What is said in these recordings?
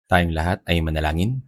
Tayong lahat ay manalangin.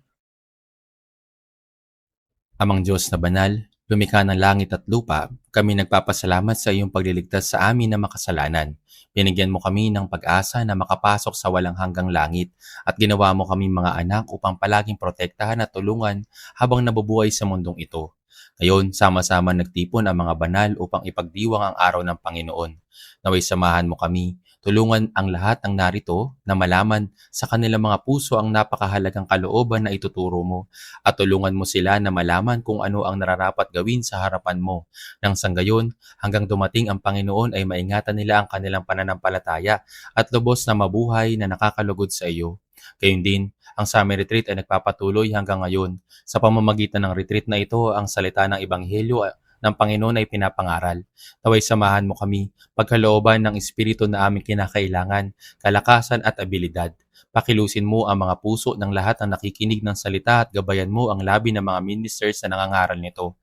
Amang Diyos na banal, lumikha ng langit at lupa, kami nagpapasalamat sa iyong pagliligtas sa amin na makasalanan. Binigyan mo kami ng pag-asa na makapasok sa walang hanggang langit at ginawa mo kami mga anak upang palaging protektahan at tulungan habang nabubuhay sa mundong ito. Ngayon, sama-sama nagtipon ang mga banal upang ipagdiwang ang araw ng Panginoon. Naway samahan mo kami, tulungan ang lahat ng narito na malaman sa kanilang mga puso ang napakahalagang kalooban na ituturo mo at tulungan mo sila na malaman kung ano ang nararapat gawin sa harapan mo. Nang sanggayon, hanggang dumating ang Panginoon ay maingatan nila ang kanilang pananampalataya at lubos na mabuhay na nakakalugod sa iyo. Gayun din, ang Summer Retreat ay nagpapatuloy hanggang ngayon. Sa pamamagitan ng retreat na ito, ang salita ng Ebanghelyo ng Panginoon ay pinapangaral. Naway samahan mo kami, pagkalooban ng Espiritu na aming kinakailangan, kalakasan at abilidad. Pakilusin mo ang mga puso ng lahat ng nakikinig ng salita at gabayan mo ang labi ng mga ministers na nangangaral nito.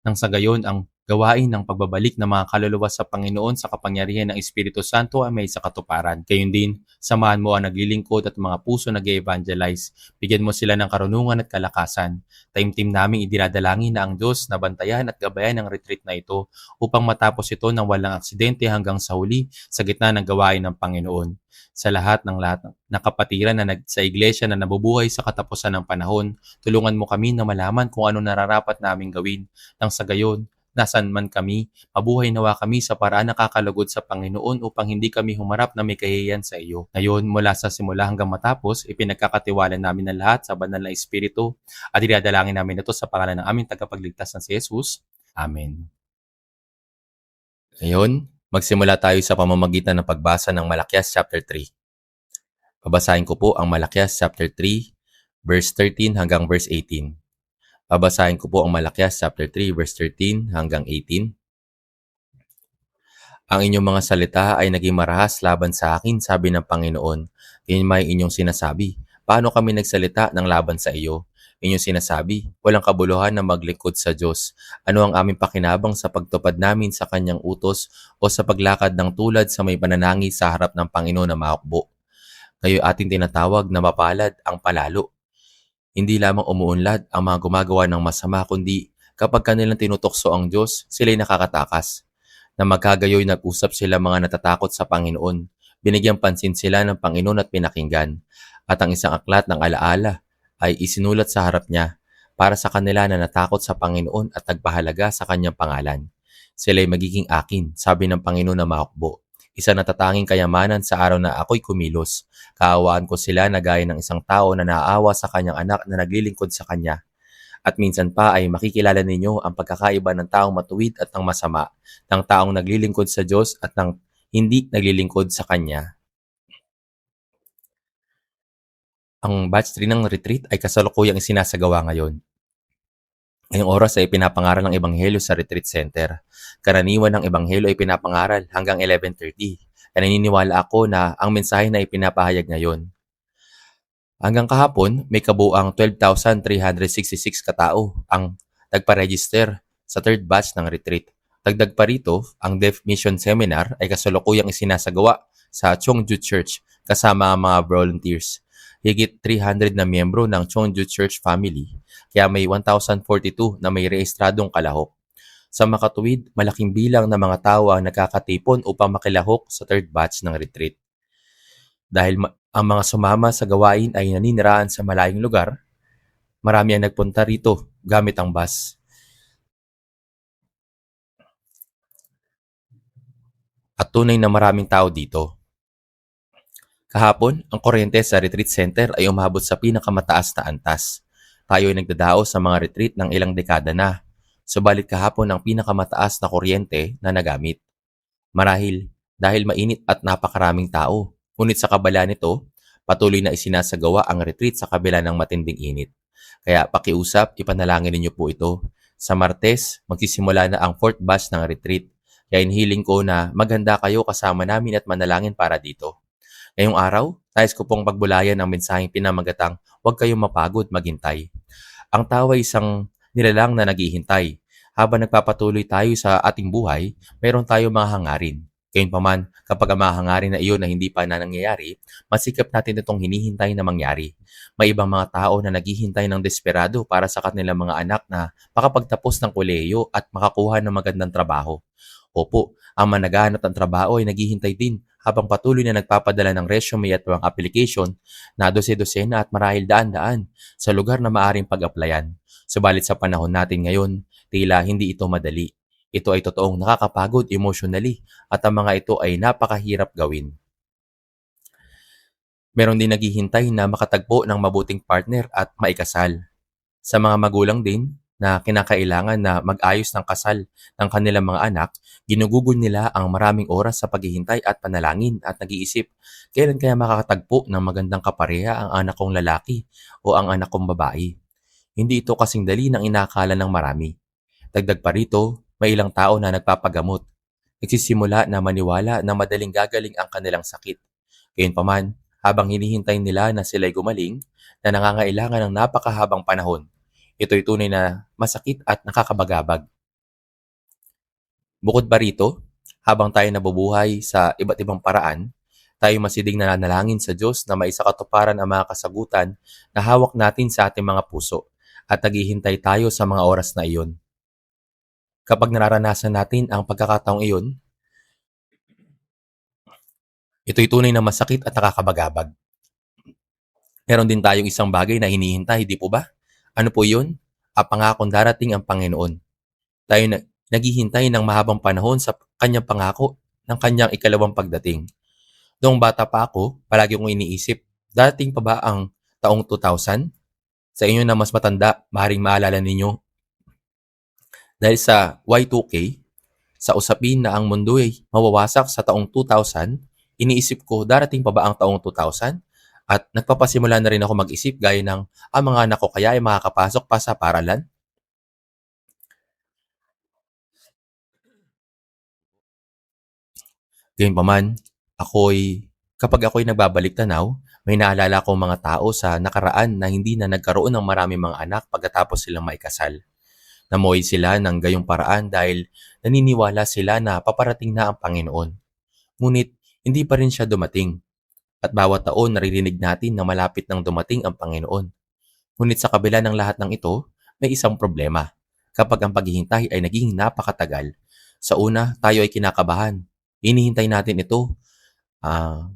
Nang sa gayon, ang gawain ng pagbabalik ng mga kaluluwa sa Panginoon sa kapangyarihan ng Espiritu Santo ay may sa katuparan. Gayun din, samahan mo ang naglilingkod at mga puso nag-evangelize. Bigyan mo sila ng karunungan at kalakasan. Taimtim naming idinadalangin na ang Diyos na bantayan at gabayan ng retreat na ito upang matapos ito ng walang aksidente hanggang sa huli sa gitna ng gawain ng Panginoon. Sa lahat ng kapatiran na sa iglesia na nabubuhay sa katapusan ng panahon, tulungan mo kami na malaman kung ano nararapat naming gawin. Nang sa gayon, nasan man kami, mabuhay nawa kami sa paraan na kakalugod sa Panginoon upang hindi kami humarap na may kahihiyan sa iyo. Ngayon, mula sa simula hanggang matapos, ipinagkakatiwala namin ang lahat sa banal na Espiritu at dinadalangin namin ito sa pangalan ng aming tagapagligtas na si Jesus. Amen. Ngayon, magsimula tayo sa pamamagitan ng pagbasa ng Malakias chapter 3. Babasahin ko po ang Malakias chapter 3, verse 13 hanggang verse 18. Babasahin ko po ang Malakias chapter 3, verse 13 hanggang 18. Ang inyong mga salita ay naging marahas laban sa akin, sabi ng Panginoon. Yun may inyong sinasabi. Paano kami nagsalita ng laban sa iyo? Inyong sinasabi, walang kabuluhan na maglingkod sa Diyos. Ano ang aming pakinabang sa pagtupad namin sa kanyang utos o sa paglakad ng tulad sa may pananangi sa harap ng Panginoon na mahukbo? Kayo ating tinatawag na mapalad ang palalo. Hindi lamang umuunlad ang mga gumagawa ng masama, kundi kapag kanilang tinutokso ang Diyos, sila'y nakakatakas. Na magkagayoy nag-usap sila mga natatakot sa Panginoon. Binigyang pansin sila ng Panginoon at pinakinggan. At ang isang aklat ng alaala ay isinulat sa harap niya para sa kanila na natakot sa Panginoon at nagpahalaga sa kanyang pangalan. Sila'y magiging akin, sabi ng Panginoon na mahukbo. Isa na tatanging kayamanan sa araw na ako'y kumilos. Kaawaan ko sila na gaya ng isang tao na naaawa sa kanyang anak na naglilingkod sa kanya. At minsan pa ay makikilala ninyo ang pagkakaiba ng taong matuwid at ng masama, ng taong naglilingkod sa Diyos at ng hindi naglilingkod sa Kanya. Ang batch 3 ng retreat ay kasalukuyang isinasagawa ngayon. Ngayong oras ay pinapangaral ng Ebanghelyo sa Retreat Center. Karaniwan ng Ebanghelyo ay pinapangaral hanggang 11:30. Naniniwala ako na ang mensahe na ipinapahayag ngayon. Hanggang kahapon, may kabuang 12,366 katao ang nagpa-register sa third batch ng retreat. Dagdag pa rito, ang Deaf Mission Seminar ay kasalukuyang isinasagawa sa Chongju Church kasama ang mga volunteers. Higit 300 na miyembro ng Chongju Church family, kaya may 1,042 na may rehistradong kalahok. Sa makatuwid, malaking bilang ng mga tao ang nakakatipon upang makilahok sa third batch ng retreat. Dahil ang mga sumama sa gawain ay naninirahan sa malayong lugar, marami ang nagpunta rito gamit ang bus. At tunay na maraming tao dito. Kahapon, ang kuryente sa retreat center ay umabot sa pinakamataas na antas. Tayo ay nagdadaos sa mga retreat ng ilang dekada na. Subalit kahapon ang pinakamataas na kuryente na nagamit. Marahil dahil mainit at napakaraming tao. Ngunit sa kabila nito, patuloy na isinasagawa ang retreat sa kabila ng matinding init. Kaya pakiusap, ipanalangin ninyo po ito. Sa Martes, magsisimula na ang 4th batch ng retreat. Kaya inihiling ko na maghanda kayo kasama namin at manalangin para dito. Ngayong araw, nais ko pong pagbulayan ang mensaheng pinamagatang huwag kayong mapagod maghintay. Ang tao ay isang nilalang na naghihintay. Habang nagpapatuloy tayo sa ating buhay, mayroon tayong mga hangarin. Gayunpaman, kapag ang mga hangarin na iyon na hindi pa na nangyayari, masikap natin itong hinihintay na mangyari. May ibang mga tao na naghihintay ng desperado para sa kanilang mga anak na makapagtapos ng kolehiyo at makakuha ng magandang trabaho. Opo, ang managahanap ng trabaho ay naghihintay din habang patuloy na nagpapadala ng resume at mga application na dose-dosena at marahil daan-daan sa lugar na maaring pag-applyan. Subalit sa panahon natin ngayon, tila hindi ito madali. Ito ay totoong nakakapagod emotionally at ang mga ito ay napakahirap gawin. Meron din naghihintay na makatagpo ng mabuting partner at maikasal. Sa mga magulang din na kinakailangan na mag-ayos ng kasal ng kanilang mga anak, ginugugol nila ang maraming oras sa paghihintay at panalangin at nag-iisip, kailan kaya makakatagpo ng magandang kapareha ang anak kong lalaki o ang anak kong babae. Hindi ito kasing dali ng inakala ng marami. Dagdag pa rito, may ilang tao na nagpapagamot. Nagsisimula na maniwala na madaling gagaling ang kanilang sakit. Gayunpaman, habang hinihintay nila na sila'y gumaling, na nangangailangan ng napakahabang panahon, ito'y tunay na masakit at nakakabagabag. Bukod pa rito, habang tayo nabubuhay sa iba't ibang paraan, tayo masidig na nanalangin sa Diyos na maisakatuparan ang mga kasagutan na hawak natin sa ating mga puso at naghihintay tayo sa mga oras na iyon. Kapag nararanasan natin ang pagkakataong iyon, ito'y tunay na masakit at nakakabagabag. Meron din tayong isang bagay na hinihintay, di po ba? Ano po yun? Ang pangakong darating ang Panginoon. Tayo naghihintay ng mahabang panahon sa kanyang pangako ng kanyang ikalawang pagdating. Noong bata pa ako, palagi kong iniisip, darating pa ba ang taong 2000? Sa inyo na mas matanda, maaaring maalala ninyo. Dahil sa Y2K, sa usapin na ang mundo ay mawawasak sa taong 2000, iniisip ko darating pa ba ang taong 2000? At nagpapasimula na rin ako mag-isip gaya ng ang mga anak ko kaya ay makakapasok pa sa paralan? Gayunpaman, kapag ako'y nagbabalik tanaw, may naalala akong mga tao sa nakaraan na hindi na nagkaroon ng maraming mga anak pagkatapos silang maikasal. Namuhay sila ng gayong paraan dahil naniniwala sila na paparating na ang Panginoon. Ngunit hindi pa rin siya dumating. At bawat taon naririnig natin na malapit nang dumating ang Panginoon. Ngunit sa kabila ng lahat ng ito, may isang problema. Kapag ang paghihintay ay naging napakatagal. Sa una, tayo ay kinakabahan. Hinihintay natin ito.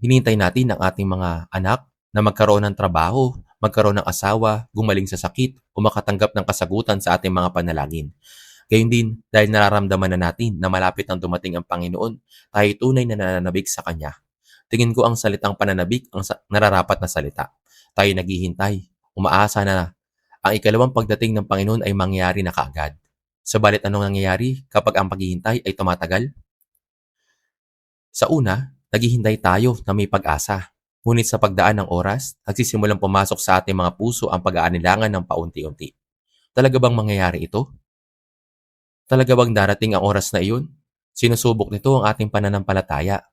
Hinihintay natin ang ating mga anak na magkaroon ng trabaho, magkaroon ng asawa, gumaling sa sakit, o makatanggap ng kasagutan sa ating mga panalangin. Gayun din, dahil nararamdaman na natin na malapit nang dumating ang Panginoon, tayo tunay na nananabik sa Kanya. Tingin ko ang salitang pananabik ang nararapat na salita. Tayo naghihintay, umaasa na ang ikalawang pagdating ng Panginoon ay mangyayari na kaagad. Subalit anong nangyayari kapag ang paghihintay ay tumatagal? Sa una, naghihintay tayo na may pag-asa. Ngunit sa pagdaan ng oras, nagsisimulang pumasok sa ating mga puso ang pag-aanilangan ng paunti-unti. Talaga bang mangyayari ito? Talaga bang darating ang oras na iyon? Sinusubok nito ang ating pananampalataya.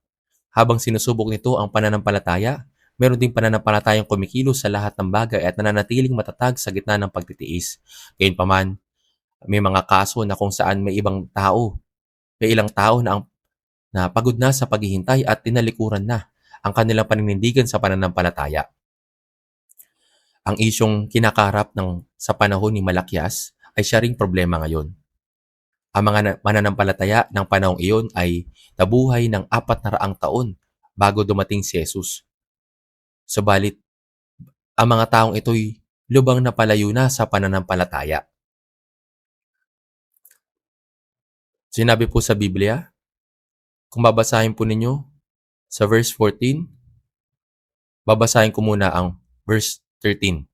Habang sinusubok nito ang pananampalataya, meron ding pananampalatayang kumikilos sa lahat ng bagay at nananatiling matatag sa gitna ng pagtitiis. Gayunpaman, may mga kaso na kung saan may ilang tao na pagod na sa paghihintay at tinalikuran na ang kanilang paninindigan sa pananampalataya. Ang isyong kinakaharap sa panahon ni Malakias ay siya ring problema ngayon. Ang mga mananampalataya ng panahong iyon ay nabuhay ng 400 taon bago dumating si Jesus. Subalit, ang mga taong ito'y lubang napalayo na sa pananampalataya. Sinabi po sa Biblia, kung babasahin po ninyo sa verse 14, babasahin ko muna ang verse 13.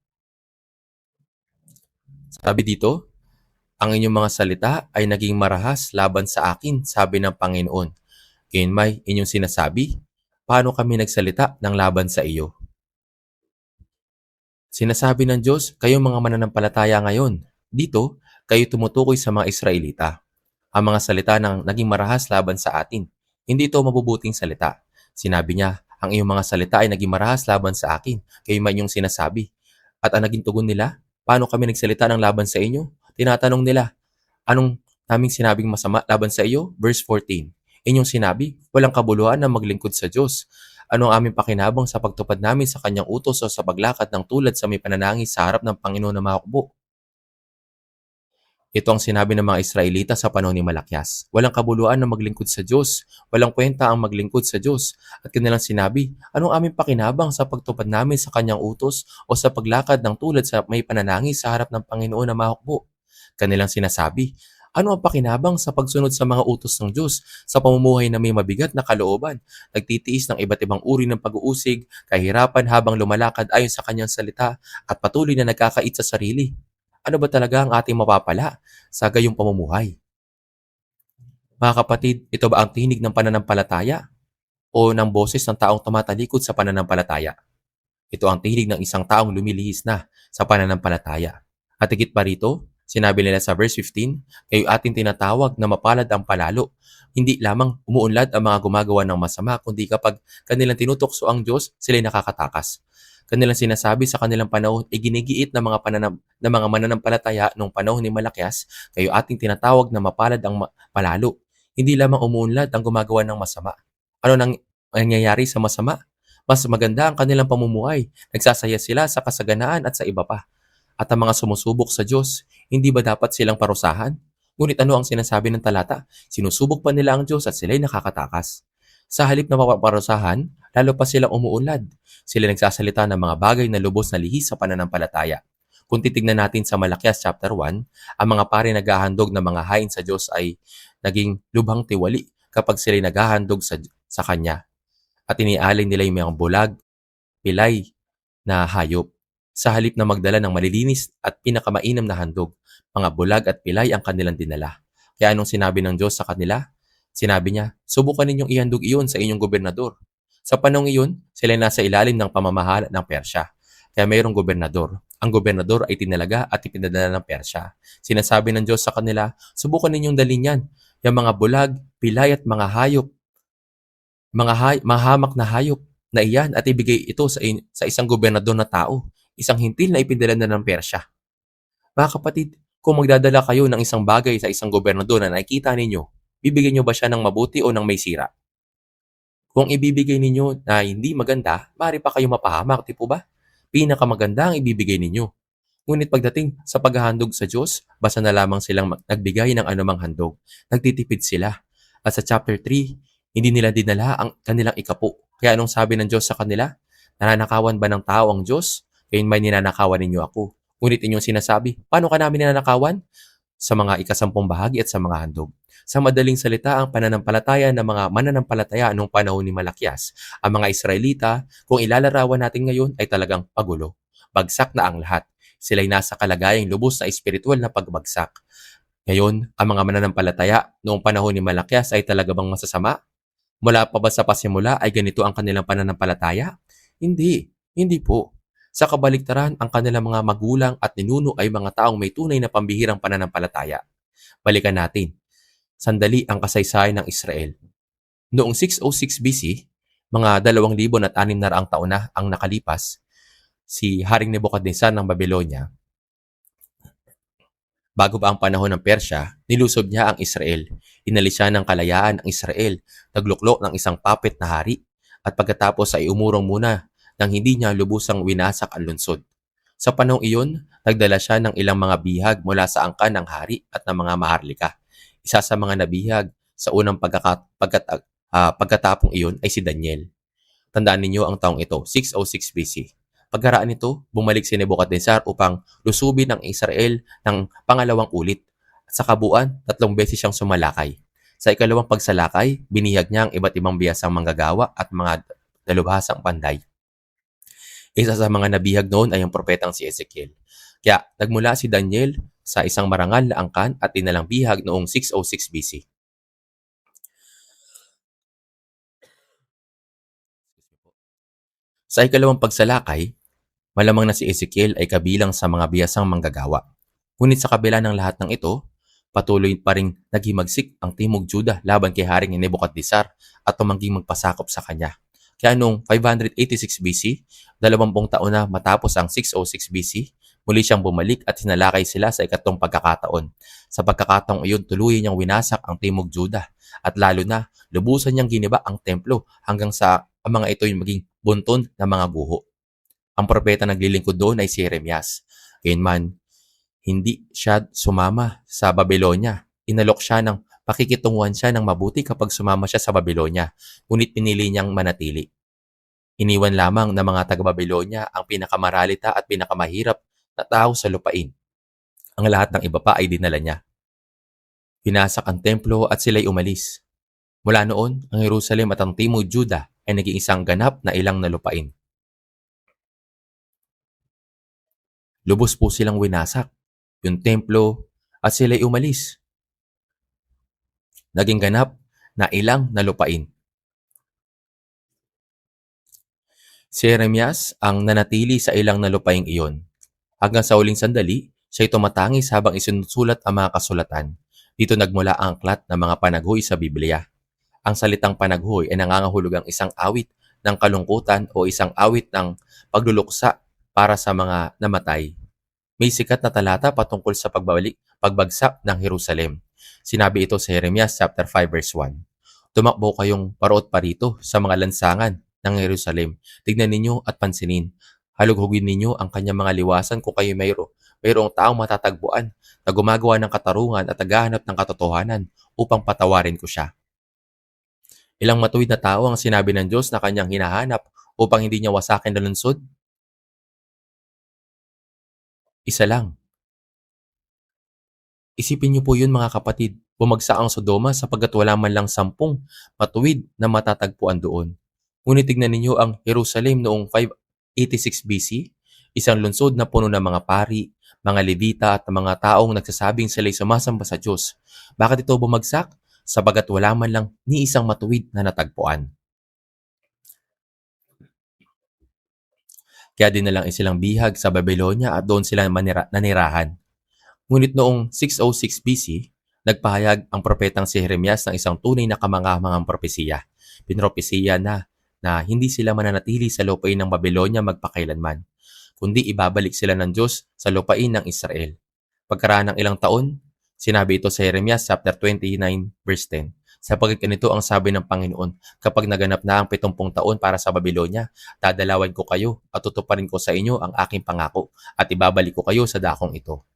Sabi dito, ang inyong mga salita ay naging marahas laban sa akin, sabi ng Panginoon. Gayunmay inyong sinasabi, paano kami nagsalita ng laban sa iyo? Sinasabi ng Diyos, kayong mga mananampalataya ngayon. Dito, kayo tumutukoy sa mga Israelita. Ang mga salita ng naging marahas laban sa atin. Hindi ito mabubuting salita. Sinabi niya, ang iyong mga salita ay naging marahas laban sa akin. Kayo man inyong sinasabi. At ang naging tugon nila, paano kami nagsalita ng laban sa inyo? Tinatanong nila, anong naming sinabing masama laban sa iyo? Verse 14. Inyong sinabi, walang kabuluhan na maglingkod sa Diyos. Ano ang aming pakinabang sa pagtupad namin sa kanyang utos o sa paglakad ng tulad sa may pananangis sa harap ng Panginoon na mahukbo? Ito ang sinabi ng mga Israelita sa panahon ni Malakyas. Walang kabuluhan na maglingkod sa Diyos. Walang kwenta ang maglingkod sa Diyos. At kanilang sinabi, anong aming pakinabang sa pagtupad namin sa kanyang utos o sa paglakad ng tulad sa may pananangis sa harap ng Panginoon na mahukbo? Kanilang sinasabi, ano ang pakinabang sa pagsunod sa mga utos ng Diyos sa pamumuhay na may mabigat na kalooban, nagtitiis ng iba't ibang uri ng pag-uusig, kahirapan habang lumalakad ayon sa kanyang salita at patuloy na nagkakait sa sarili? Ano ba talaga ang ating mapapala sa gayong pamumuhay? Mga kapatid, ito ba ang tinig ng pananampalataya o ng boses ng taong tumatalikod sa pananampalataya? Ito ang tinig ng isang taong lumilihis na sa pananampalataya. At higit pa rito, sinabi nila sa verse 15, kayo ating tinatawag na mapalad ang palalo. Hindi lamang umuunlad ang mga gumagawa ng masama, kundi kapag kanilang tinutokso ang Diyos, sila'y nakakatakas. Kanilang sinasabi sa kanilang panahon, iginigiit ng mga mananampalataya noong panahon ni Malakyas, kayo ating tinatawag na mapalad ang palalo. Hindi lamang umuunlad ang gumagawa ng masama. Ano nang nangyayari sa masama? Mas maganda ang kanilang pamumuhay. Nagsasaya sila sa kasaganaan at sa iba pa. At ang mga sumusubok sa Diyos, hindi ba dapat silang parusahan? Ngunit ano ang sinasabi ng talata? Sinusubok pa nila ang Diyos at sila'y nakakatakas. Sa halip na paparusahan, lalo pa silang umuunlad. Sila nagsasalita ng mga bagay na lubos na lihis sa pananampalataya. Kung titignan natin sa Malakyas chapter 1, ang mga pare naghahandog ng mga hain sa Diyos ay naging lubhang tiwali kapag sila'y naghahandog sa Kanya. At inialay nila yung mga bulag, pilay na hayop. Sa halip na magdala ng malilinis at pinakamainam na handog, mga bulag at pilay ang kanilang dinala. Kaya anong sinabi ng Diyos sa kanila? Sinabi niya, subukan ninyong ihandog iyon sa inyong gobernador. Sa panahon iyon, sila nasa ilalim ng pamamahala ng Persya. Kaya mayroong gobernador. Ang gobernador ay tinalaga at ipinadala ng Persya. Sinasabi ng Diyos sa kanila, subukan ninyong dalhin yan. Yung mga bulag, pilay at mga hayop, mga hamak na hayop na iyan at ibigay ito sa isang gobernador na tao, isang hintil na ipinadala na ng Persya. Mga kapatid, kung magdadala kayo ng isang bagay sa isang gobernador na nakikita ninyo, bibigyan nyo ba siya ng mabuti o ng may sira? Kung ibibigay ninyo na hindi maganda, maaari pa kayo mapahamak, di po ba? Pinakamaganda ang ibibigay ninyo. Ngunit pagdating sa paghahandog sa Diyos, basta na lamang silang nagbigay ng anumang handog, nagtitipid sila. At sa chapter 3, hindi nila dinala ang kanilang ikapo. Kaya anong sabi ng Diyos sa kanila? Nananakawan ba ng tao ang Diyos? Kaya may ninanakawan ninyo ako. Ngunit inyong sinasabi, paano ka namin ninanakawan? Sa mga ikasampung bahagi at sa mga handog. Sa madaling salita, ang pananampalataya ng mga mananampalataya noong panahon ni Malakyas, ang mga Israelita, kung ilalarawan natin ngayon, ay talagang pagulo. Bagsak na ang lahat. Sila'y nasa kalagayang lubos na espiritual na pagbagsak. Ngayon, ang mga mananampalataya noong panahon ni Malakyas ay talaga bang masasama? Mula pa ba sa pasimula ay ganito ang kanilang pananampalataya? Hindi. Hindi po. Sa kabaliktaran, ang kanilang mga magulang at ninuno ay mga taong may tunay na pambihirang pananampalataya. Balikan natin. Sandali ang kasaysayan ng Israel. Noong 606 BC, mga 2,600 taon na ang nakalipas, si Haring Nebuchadnezzar ng Babylonia, bago pa ang panahon ng Persya, nilusob niya ang Israel. Inalis siya ng kalayaan ang Israel, nagluklok ng isang puppet na hari, at pagkatapos ay umurong muna nang hindi niya lubusang winasak ang lungsod. Sa panahong iyon, nagdala siya ng ilang mga bihag mula sa angkan ng hari at ng mga maharlika. Isa sa mga nabihag sa unang pagkatapong iyon ay si Daniel. Tandaan ninyo ang taong ito, 606 BC. Pagkaraan nito, bumalik si Nebuchadnezzar upang lusubin ang Israel ng pangalawang ulit. At sa kabuuan, 3 beses siyang sumalakay. Sa ikalawang pagsalakay, binihag niya ang iba't ibang biyasang manggagawa at mga dalubhasang panday. Isa sa mga nabihag noon ay ang propetang si Ezekiel. Kaya nagmula si Daniel sa isang marangal na angkan at inalang bihag noong 606 BC. Sa ikalawang pagsalakay, malamang na si Ezekiel ay kabilang sa mga biyasang manggagawa. Ngunit sa kabila ng lahat ng ito, patuloy pa ring naghimagsik ang Timog Juda laban kay Haring Nebuchadnezzar at tumangging magpasakop sa kanya. Kaya noong 586 BC, 20 taon na matapos ang 606 BC, Muli siyang bumalik at sinalakay sila sa ikatlong pagkakataon. Sa pagkakataong iyon, tuluyan niyang winasak ang Timog Juda at lalo na lubusan niyang giniba ang templo hanggang sa ang mga ito'y maging bunton ng mga guho. Ang propeta naglilingkod doon ay si Jeremias. Gayunman, hindi siya sumama sa Babylonia. Inalok siya ng pakikitunguhan siya ng mabuti kapag sumama siya sa Babylonia, ngunit pinili niyang manatili. Iniwan lamang ng mga taga-Babylonia ang pinakamaralita at pinakamahirap na tao sa lupain. Ang lahat ng iba pa ay dinala niya. Pinasak ang templo at sila'y umalis. Mula noon, ang Jerusalem at ang Timog Juda ay naging isang ganap na ilang na lupain. Lubos po silang winasak, yung templo at sila'y umalis. Naging ganap na ilang na lupain. Si Jeremias ang nanatili sa ilang na lupaing iyon. Hanggang sa huling sandali, siya'y tumatangis habang isinusulat ang mga kasulatan. Dito nagmula ang aklat ng mga panaghoy sa Biblia. Ang salitang panaghoy ay nangangahulugang isang awit ng kalungkutan o isang awit ng pagluluksa para sa mga namatay. May sikat na talata patungkol sa pagbagsak ng Jerusalem. Sinabi ito sa Jeremias chapter 5 verse 1. Tumakbo kayong paro't parito sa mga lansangan ng Jerusalem. Tignan ninyo at pansinin. Halughugin ninyo ang kanyang mga liwasan kung kayo mayroong taong matatagpuan na gumagawa ng katarungan at naghahanap ng katotohanan upang patawarin ko siya. Ilang matuwid na tao ang sinabi ng Diyos na kanyang hinahanap upang hindi niya wasakin na lungsod? Isa lang. Isipin niyo po yun mga kapatid. Bumagsak ang Sodoma sapagkat wala man lang 10 matuwid na matatagpuan doon. Ngunit tignan ninyo ang Jerusalem noong 586 BC, isang lungsod na puno ng mga pari, mga Levita at mga taong nagsasabing sila'y sumasamba sa Diyos. Bakit ito bumagsak? Sabagat wala man lang ni isang matuwid na natagpuan. Kaya dinalang silang bihag sa Babylonia at doon sila nanirahan. Ngunit noong 606 BC, nagpahayag ang propetang si Jeremias ng isang tunay na kamangamangang propesiya. Pinropesiya na hindi sila mananatili sa lupain ng Babylonia magpakailanman, kundi ibabalik sila ng Diyos sa lupain ng Israel. Pagkaraan ng ilang taon, sinabi ito sa Jeremias chapter 29 verse 10. Sapagkat ganito ang sabi ng Panginoon, kapag naganap na ang 70 taon para sa Babylonia, dadalawan ko kayo at tutuparin ko sa inyo ang aking pangako at ibabalik ko kayo sa dakong ito.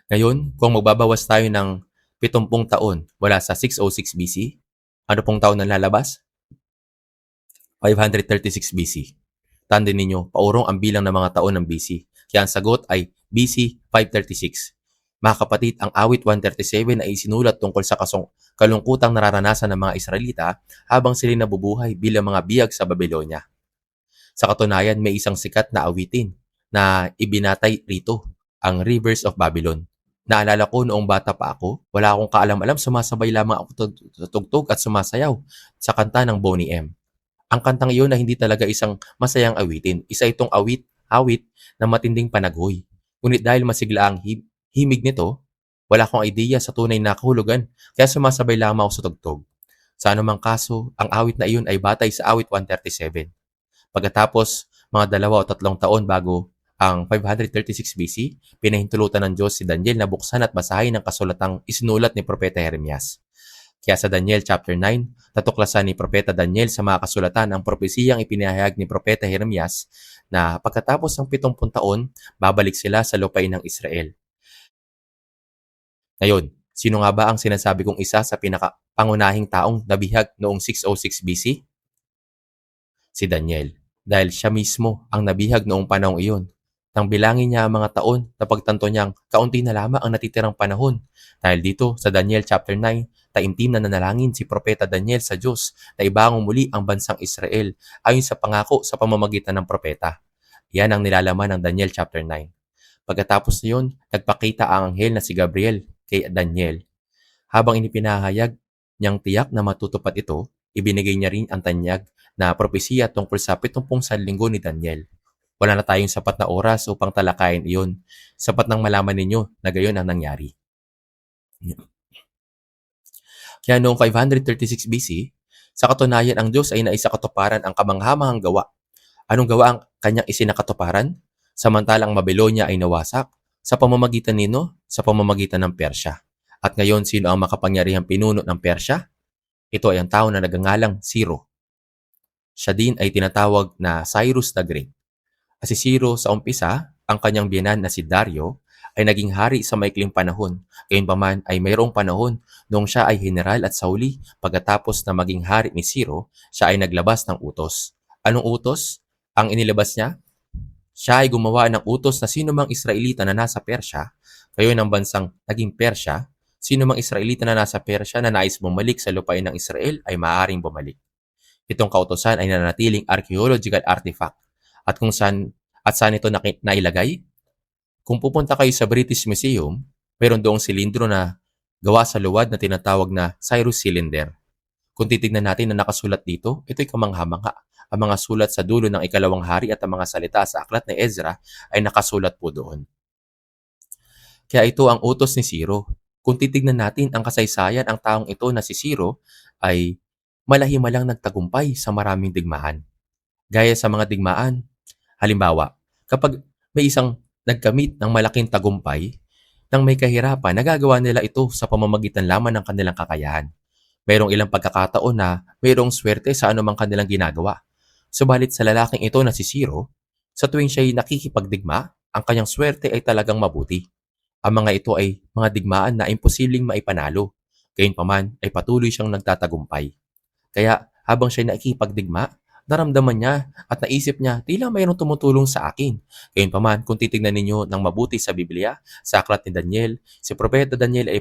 Ngayon, kung magbabawas tayo ng 70 taon mula sa 606 BC, ano pong taon na lalabas? 536 BC. Tandaan ninyo, paurong ang bilang ng mga taon ng BC. Kaya ang sagot ay BC 536. Mga kapatid, ang awit 137 ay isinulat tungkol sa kalungkutang nararanasan ng mga Israelita habang sila nabubuhay bilang mga biyag sa Babylonia. Sa katunayan, may isang sikat na awitin na ibinatay rito, ang Rivers of Babylon. Naalala ko noong bata pa ako, wala akong kaalam-alam, sumasabay lamang ako sa tugtog at sumasayaw sa kanta ng Boney M. Ang kantang iyon ay hindi talaga isang masayang awitin. Isa itong awit na matinding panaghoy. Ngunit dahil masigla ang himig nito, wala akong ideya sa tunay na kahulugan, kaya sumasabay lamang ako sa tugtog. Sa anumang kaso, ang awit na iyon ay batay sa awit 137. Pagkatapos, mga 2 o 3 taon bago ang 536 BC, pinahintulutan ng Diyos si Daniel na buksan at basahin ang kasulatang isinulat ni Propeta Jeremias. Kaya sa Daniel chapter 9, natuklasan ni Propeta Daniel sa mga kasulatan ang propesiyang ipinahayag ni Propeta Jeremias na pagkatapos ng 70 taon, babalik sila sa lupain ng Israel. Ngayon, sino nga ba ang sinasabi kong isa sa pinakapangunahing taong nabihag noong 606 BC? Si Daniel. Dahil siya mismo ang nabihag noong panahong iyon. Nang bilangin niya ang mga taon, napagtanto niyang kaunti na lamang ang natitirang panahon. Dahil dito sa Daniel chapter 9, taimtim na nanalangin si Propeta Daniel sa Diyos na ibangon muli ang bansang Israel ayon sa pangako sa pamamagitan ng propeta. Yan ang nilalaman ng Daniel chapter 9. Pagkatapos niyon, nagpakita ang anghel na si Gabriel kay Daniel. Habang inipinahayag niyang tiyak na matutupad ito, ibinigay niya rin ang tanyag na propesiya tungkol sa 70 sanlinggo ni Daniel. Wala na tayong sapat na oras upang talakayin iyon. Sapat nang malaman ninyo na gayon ang nangyari. Kaya noong 536 BC, sa katunayan ang Diyos ay naisakatuparan ang kamanghamanghang gawa. Anong gawa ang kanyang isinakatuparan? Samantalang Babylonia ay nawasak sa pamamagitan nino, sa pamamagitan ng Persya. At ngayon, sino ang makapangyarihang pinuno ng Persya? Ito ay ang tao na nagangalang Ciro. Siya din ay tinatawag na Cyrus the Great. At si Ciro sa umpisa, ang kanyang biyenan na si Dario ay naging hari sa maikling panahon. Gayunpaman ay mayroong panahon noong siya ay general at sauli. Pagkatapos na maging hari ni Ciro, siya ay naglabas ng utos. Anong utos ang inilabas niya? Siya ay gumawa ng utos na sino mang Israelita na nasa Persya, kayo ng bansang naging Persya, sino mang Israelita na nasa Persya na nais bumalik sa lupain ng Israel ay maaaring bumalik. Itong kautosan ay nananatiling archaeological artifact. At kung saan ito nailagay? Kung pupunta kayo sa British Museum, meron doong silindro na gawa sa luwad na tinatawag na Cyrus Cylinder. Kung titignan natin na nakasulat dito, ito'y kamangha-mangha. Ang mga sulat sa dulo ng ikalawang hari at ang mga salita sa aklat ni Ezra ay nakasulat po doon. Kaya ito ang utos ni Ciro. Kung titignan natin ang kasaysayan, ang taong ito na si Ciro ay malahimalang nagtagumpay sa maraming digmaan. Gaya sa mga digmaan, halimbawa, kapag may isang nagkamit ng malaking tagumpay, nang may kahirapan, nagagawa nila ito sa pamamagitan lamang ng kanilang kakayahan. Mayroong ilang pagkakataon na mayroong swerte sa anumang kanilang ginagawa. Subalit sa lalaking ito na si Ciro, sa tuwing siya'y nakikipagdigma, ang kanyang swerte ay talagang mabuti. Ang mga ito ay mga digmaan na imposibleng maipanalo. Gayunpaman ay patuloy siyang nagtatagumpay. Kaya habang siya'y nakikipagdigma, naramdaman niya at naisip niya, tila mayroong tumutulong sa akin. Gayunpaman, kung titignan ninyo ng mabuti sa Biblia, sa aklat ni Daniel, si Propeta Daniel ay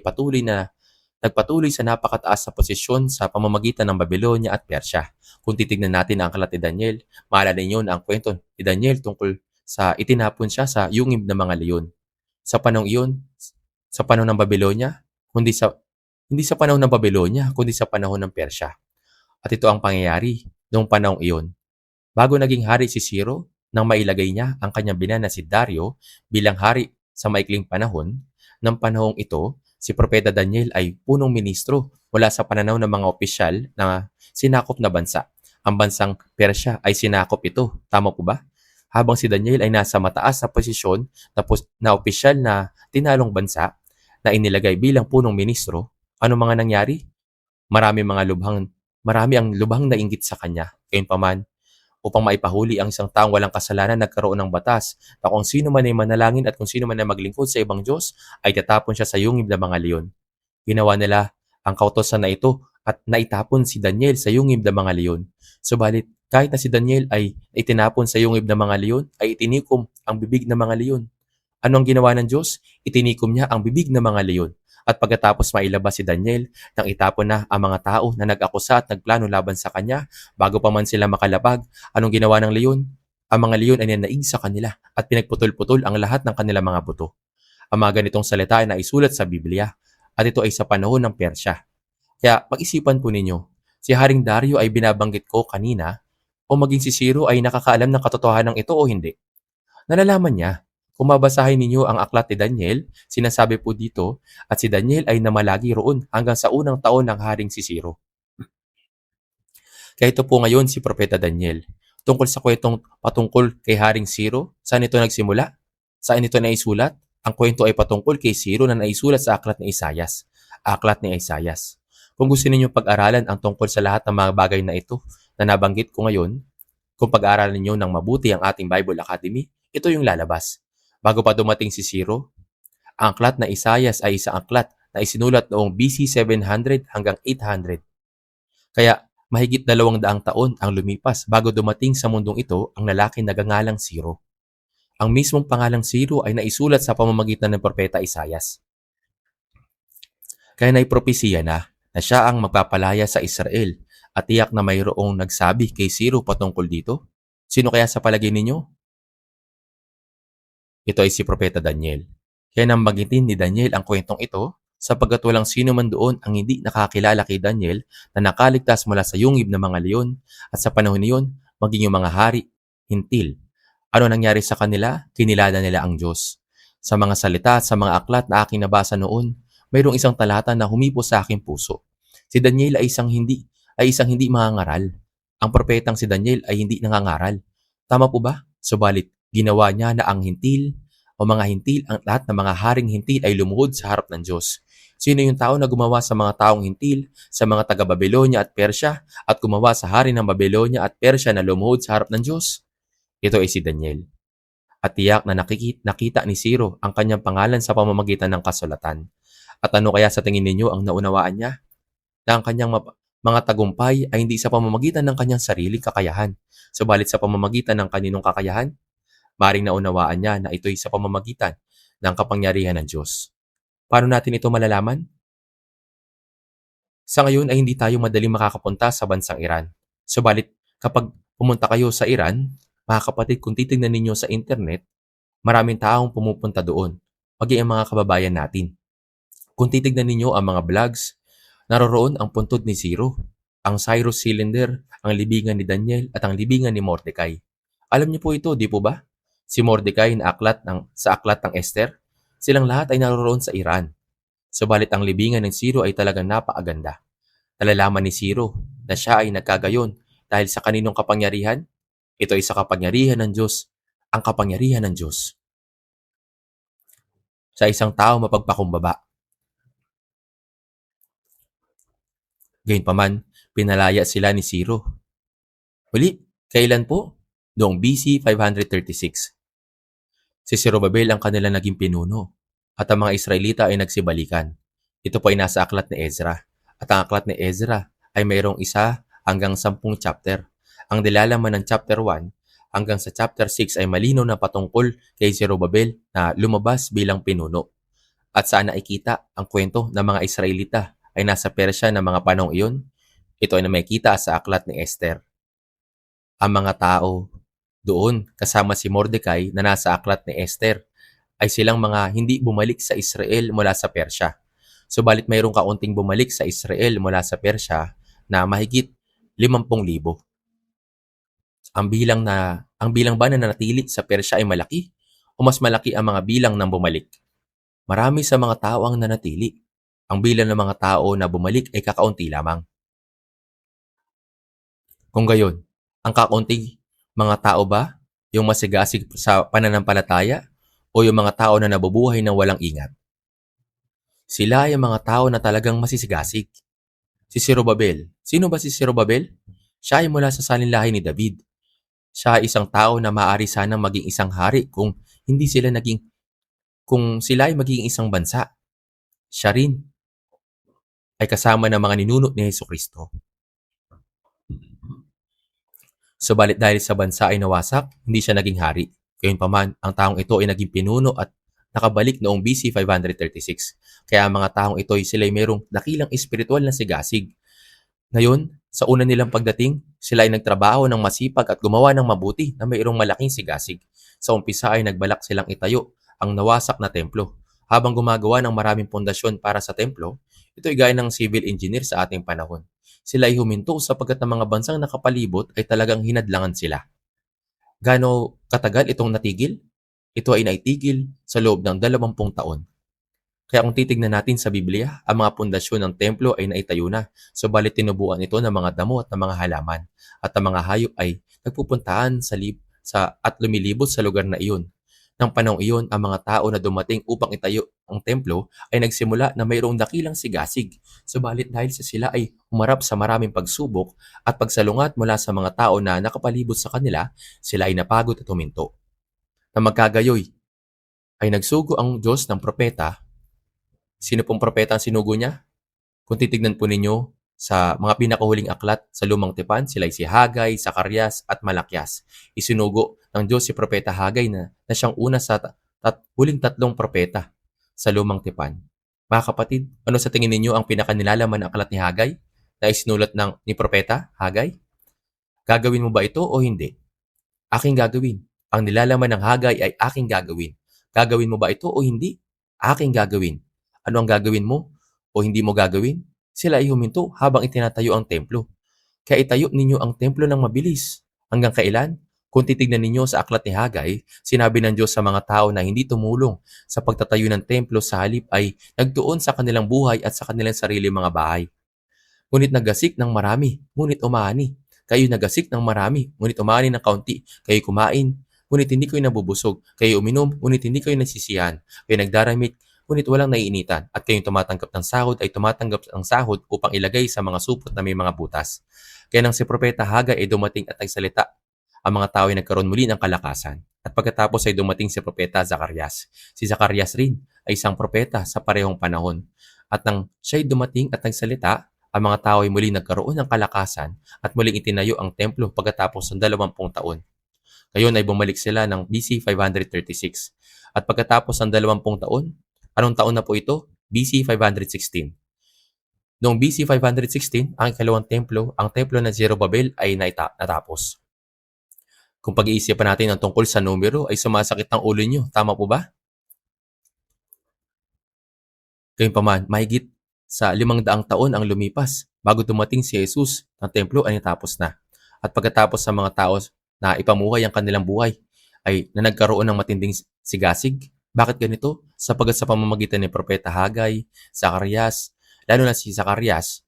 nagpatuloy sa napakataas na posisyon sa pamamagitan ng Babylonia at Persya. Kung titignan natin ang aklat ni Daniel, maalala ninyo na ang kwento ni Daniel tungkol sa itinapon siya sa yungib ng mga leon. Sa panahong iyon, sa panahon ng Babylonia, hindi sa panahon ng Babylonia, kundi sa panahon ng Persya. At ito ang pangyayari noong panahong iyon. Bago naging hari si Ciro, nang mailagay niya ang kanyang biyenan na si Dario bilang hari sa maikling panahon, ng panahong ito, si Propeta Daniel ay punong ministro mula sa pananaw ng mga opisyal na sinakop na bansa. Ang bansang Persya ay sinakop ito. Tama po ba? Habang si Daniel ay nasa mataas na posisyon na opisyal na tinalong bansa na inilagay bilang punong ministro, ano mga nangyari? Marami ang lubhang nainggit sa kanya. Gayunpaman, upang maipahuli ang isang taong walang kasalanan, nagkaroon ng batas na kung sino man ay manalangin at kung sino man ay maglingkod sa ibang Diyos, ay tatapon siya sa yungib ng mga leon. Ginawa nila ang kautosan na ito at naitapon si Daniel sa yungib ng mga leon. Subalit, kahit na si Daniel ay itinapon sa yungib ng mga leon, ay itinikom ang bibig ng mga leon. Ano ang ginawa ng Diyos? Itinikom niya ang bibig ng mga leon. At pagkatapos mailabas si Daniel, nang itapon na ang mga tao na nag-akusa at nagplano laban sa kanya, bago pa man sila makalabag, anong ginawa ng leon? Ang mga leon ay nanaig sa kanila at pinagputol-putol ang lahat ng kanilang mga buto. Ang mga ganitong salita ay naisulat sa Biblia at ito ay sa panahon ng Persya. Kaya pag-isipan po ninyo, si Haring Dario ay binabanggit ko kanina o maging si Ciro ay nakakaalam ng katotohanan ito o hindi. Nalalaman niya. Kung mabasahin ninyo ang aklat ni Daniel, sinasabi po dito at si Daniel ay namalagi roon hanggang sa unang taon ng Haring si Ciro. Kaya ito po ngayon si Propeta Daniel. Tungkol sa kwentong patungkol kay Haring Ciro, saan ito nagsimula? Saan ito naisulat? Ang kwento ay patungkol kay Ciro na naisulat sa aklat ni Isaias. Aklat ni Isaias. Kung gusto ninyong pag-aralan ang tungkol sa lahat ng mga bagay na ito na nabanggit ko ngayon, kung pag-aaralan niyo ng mabuti ang ating Bible Academy, ito yung lalabas. Bago pa dumating si Ciro, ang aklat na Isaias ay isang aklat na isinulat noong BC 700 hanggang 800. Kaya mahigit 200 taon ang lumipas bago dumating sa mundong ito ang lalaking nagangalang Ciro. Ang mismong pangalang Ciro ay naisulat sa pamamagitan ng propeta Isaias. Kaya naipropesiya na siya ang magpapalaya sa Israel at tiyak na mayroong nagsabi kay Ciro patungkol dito. Sino kaya sa palagay ninyo? Ito ay si Propeta Daniel. Kaya nang magitin ni Daniel ang kwentong ito, sapagkat walang sino man doon ang hindi nakakilala kay Daniel na nakaligtas mula sa yungib ng mga leon at sa panahon niyon, maging yung mga hari, hintil. Ano nangyari sa kanila? Kinilala nila ang Diyos. Sa mga salita at sa mga aklat na aking nabasa noon, mayroong isang talata na humipo sa aking puso. Si Daniel ay isang hindi mangangaral. Ang propetang si Daniel ay hindi nangangaral. Tama po ba? Subalit, Ginawa niya na ang hintil o mga hintil, ang lahat ng mga haring hintil ay lumuhod sa harap ng Diyos. Sino yung tao na gumawa sa mga taong hintil, sa mga taga-Babylonia at Persya, at gumawa sa hari ng Babylonia at Persya na lumuhod sa harap ng Diyos? Ito ay si Daniel. At tiyak na nakita ni Ciro ang kanyang pangalan sa pamamagitan ng kasulatan. At ano kaya sa tingin ninyo ang naunawaan niya? Na ang kanyang mga tagumpay ay hindi sa pamamagitan ng kanyang sariling kakayahan, subalit sa pamamagitan ng kaninong kakayahan? Maring naunawaan niya na ito'y sa pamamagitan ng kapangyarihan ng Diyos. Paano natin ito malalaman? Sa ngayon ay hindi tayo madaling makakapunta sa bansang Iran. Subalit kapag pumunta kayo sa Iran, mga kapatid, kung titignan ninyo sa internet, maraming taong pumupunta doon, maging ang mga kababayan natin. Kung titignan ninyo ang mga vlogs, naroroon ang puntod ni Ciro, ang Cyrus Cylinder, ang libingan ni Daniel at ang libingan ni Mordecai. Alam niyo po ito, di po ba? Si Mordecai sa aklat ng Esther, silang lahat ay naroroon sa Iran. Subalit ang libingan ng Ciro ay talagang napakaganda. Nalalaman ni Ciro na siya ay nagkagayon dahil sa kaninong kapangyarihan? Ito ay sa kapangyarihan ng Diyos, ang kapangyarihan ng Diyos. Sa isang tao mapagpakumbaba. Gayunpaman, pinalaya sila ni Ciro. Muli, kailan po? Noong BC 536. Si Zorobabel ang kanila naging pinuno at ang mga Israelita ay nagsibalikan. Ito po ay nasa aklat ni Ezra. At ang aklat ni Ezra ay mayroong 1 hanggang 10 chapter. Ang nilalaman ng chapter 1 hanggang sa chapter 6 ay malinaw na patungkol kay Zorobabel na lumabas bilang pinuno. At saan nakikita ang kwento ng mga Israelita ay nasa Persya ng mga panahong iyon? Ito ay na makikita sa aklat ni Esther. Ang mga tao doon kasama si Mordecai na nasa aklat ni Esther ay silang mga hindi bumalik sa Israel mula sa Persya. Subalit mayroong kaunting bumalik sa Israel mula sa Persya na mahigit 50,000. Ang bilang ba na nanatili sa Persya ay malaki o mas malaki ang mga bilang ng bumalik? Marami sa mga tao ang nanatili. Ang bilang ng mga tao na bumalik ay kakaunti lamang. Kung gayon, ang kakaunting mga tao ba yung masigasig sa pananampalataya o yung mga tao na nabubuhay ng walang ingat? Sila ay mga tao na talagang masisigasig. Si Zorobabel. Sino ba si Zorobabel? Siya ay mula sa salinlahi ni David. Siya ay isang tao na maaari sanang maging isang hari kung sila ay magiging isang bansa. Siya rin ay kasama ng mga ninuno ni Jesucristo. Subalit dahil sa bansa ay nawasak, hindi siya naging hari. Gayunpaman, ang taong ito ay naging pinuno at nakabalik noong BC 536. Kaya ang mga taong ito ay sila ay mayroong dakilang espiritual na sigasig. Ngayon, sa una nilang pagdating, sila ay nagtrabaho ng masipag at gumawa ng mabuti na mayroong malaking sigasig. Sa umpisa ay nagbalak silang itayo ang nawasak na templo. Habang gumagawa ng maraming pundasyon para sa templo, ito ay gaya ng civil engineer sa ating panahon. Sila ay huminto sapagkat ang mga bansang nakapalibot ay talagang hinadlangan sila. Gaano katagal itong natigil? Ito ay naitigil sa loob ng 20 taon. Kaya kung titignan natin sa Biblia, ang mga pundasyon ng templo ay naitayo na, subalit tinubuan ito ng mga damo at ng mga halaman, at ang mga hayop ay nagpupuntahan at lumilibot sa lugar na iyon. Nang panahong iyon, ang mga tao na dumating upang itayo ang templo ay nagsimula na mayroong dakilang sigasig. Subalit dahil sa sila ay humarap sa maraming pagsubok at pagsalungat mula sa mga tao na nakapalibot sa kanila, sila ay napagod at huminto. Na magkagayoy, ay nagsugo ang Diyos ng propeta. Sino pong propeta ang sinugo niya? Kung titignan po ninyo sa mga pinakahuling aklat sa Lumang Tipan, sila ay si Hagay, Zacarias at Malakias. Isinugo ng Diyos si Propeta Hagay na siyang una sa huling 3 propeta sa Lumang Tipan. Mga kapatid, ano sa tingin ninyo ang pinakanilalaman ng aklat ni Hagay na isinulat ni Propeta Hagay? Gagawin mo ba ito o hindi? Aking gagawin. Ang nilalaman ng Hagay ay aking gagawin. Gagawin mo ba ito o hindi? Aking gagawin. Ano ang gagawin mo o hindi mo gagawin? Sila ay huminto habang itinatayo ang templo. Kaya itayo ninyo ang templo ng mabilis. Hanggang kailan? Kung titignan ninyo sa aklat ni Hagay, sinabi ng Diyos sa mga tao na hindi tumulong sa pagtatayo ng templo sa halip ay nagtuon sa kanilang buhay at sa kanilang sarili mga bahay. Ngunit nagasik ng marami, ngunit umani. Kayo nagasik ng marami, ngunit umani ng kaunti. Kayo kumain, ngunit hindi kayo nabubusog. Kayo uminom, ngunit hindi kayo nasisiyahan. Kayo nagdaramit, ngunit walang naiinitan. At kayong tumatanggap ng sahod ay tumatanggap ng sahod upang ilagay sa mga supot na may mga butas. Kaya nang si Propeta Hagay ay dumating at nagsalita, ang mga tao ay nagkaroon muli ng kalakasan. At pagkatapos ay dumating si Propeta Zacarias. Si Zacarias rin ay isang propeta sa parehong panahon. At nang siya'y dumating at nagsalita, ang mga tao ay muli nagkaroon ng kalakasan at muling itinayo ang templo pagkatapos ng 20 taon. Ngayon ay bumalik sila ng BC 536. At pagkatapos ng 20 taon, anong taon na po ito? BC 516. Noong BC 516, ang ikalawang templo, ang templo ng Zerubbabel ay natapos. Kung pag-iisipan natin ang tungkol sa numero ay sumasakit ang ulo nyo. Tama po ba? Gayunpaman, mahigit sa 500 taon ang lumipas bago dumating si Jesus, ang templo ay natapos na. At pagkatapos sa mga tao na ipamuhay ang kanilang buhay, ay na nagkaroon ng matinding sigasig. Bakit ganito? Sapagat sa pamamagitan ni Propeta Hagay, Zacarias, lalo na si Zacarias,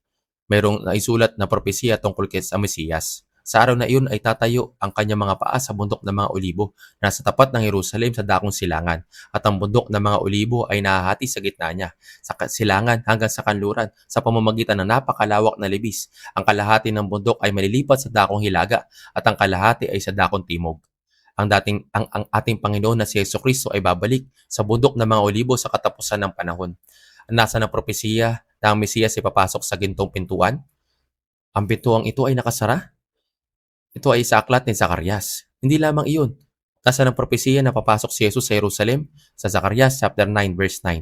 mayroong naisulat na propesiya tungkol sa Mesiyas. Sa araw na iyon ay tatayo ang kanyang mga paa sa bundok ng mga olibo na sa tapat ng Jerusalem sa dakong silangan. At ang bundok ng mga olibo ay nahahati sa gitna niya, sa silangan hanggang sa kanluran sa pamamagitan ng napakalawak na libis. Ang kalahati ng bundok ay malilipat sa dakong hilaga at ang kalahati ay sa dakong timog. Ang ating Panginoon na si Jesucristo ay babalik sa bundok ng mga olibo sa katapusan ng panahon. Nasa ng propesiya na ang Mesiyas ay papasok sa gintong pintuan. Ang pintuang ito ay nakasara. Ito ay sa aklat ni Zacarias. Hindi lamang iyon. Nasa ng propesiya na papasok si Jesus sa Jerusalem sa Zacarias chapter 9 verse 9.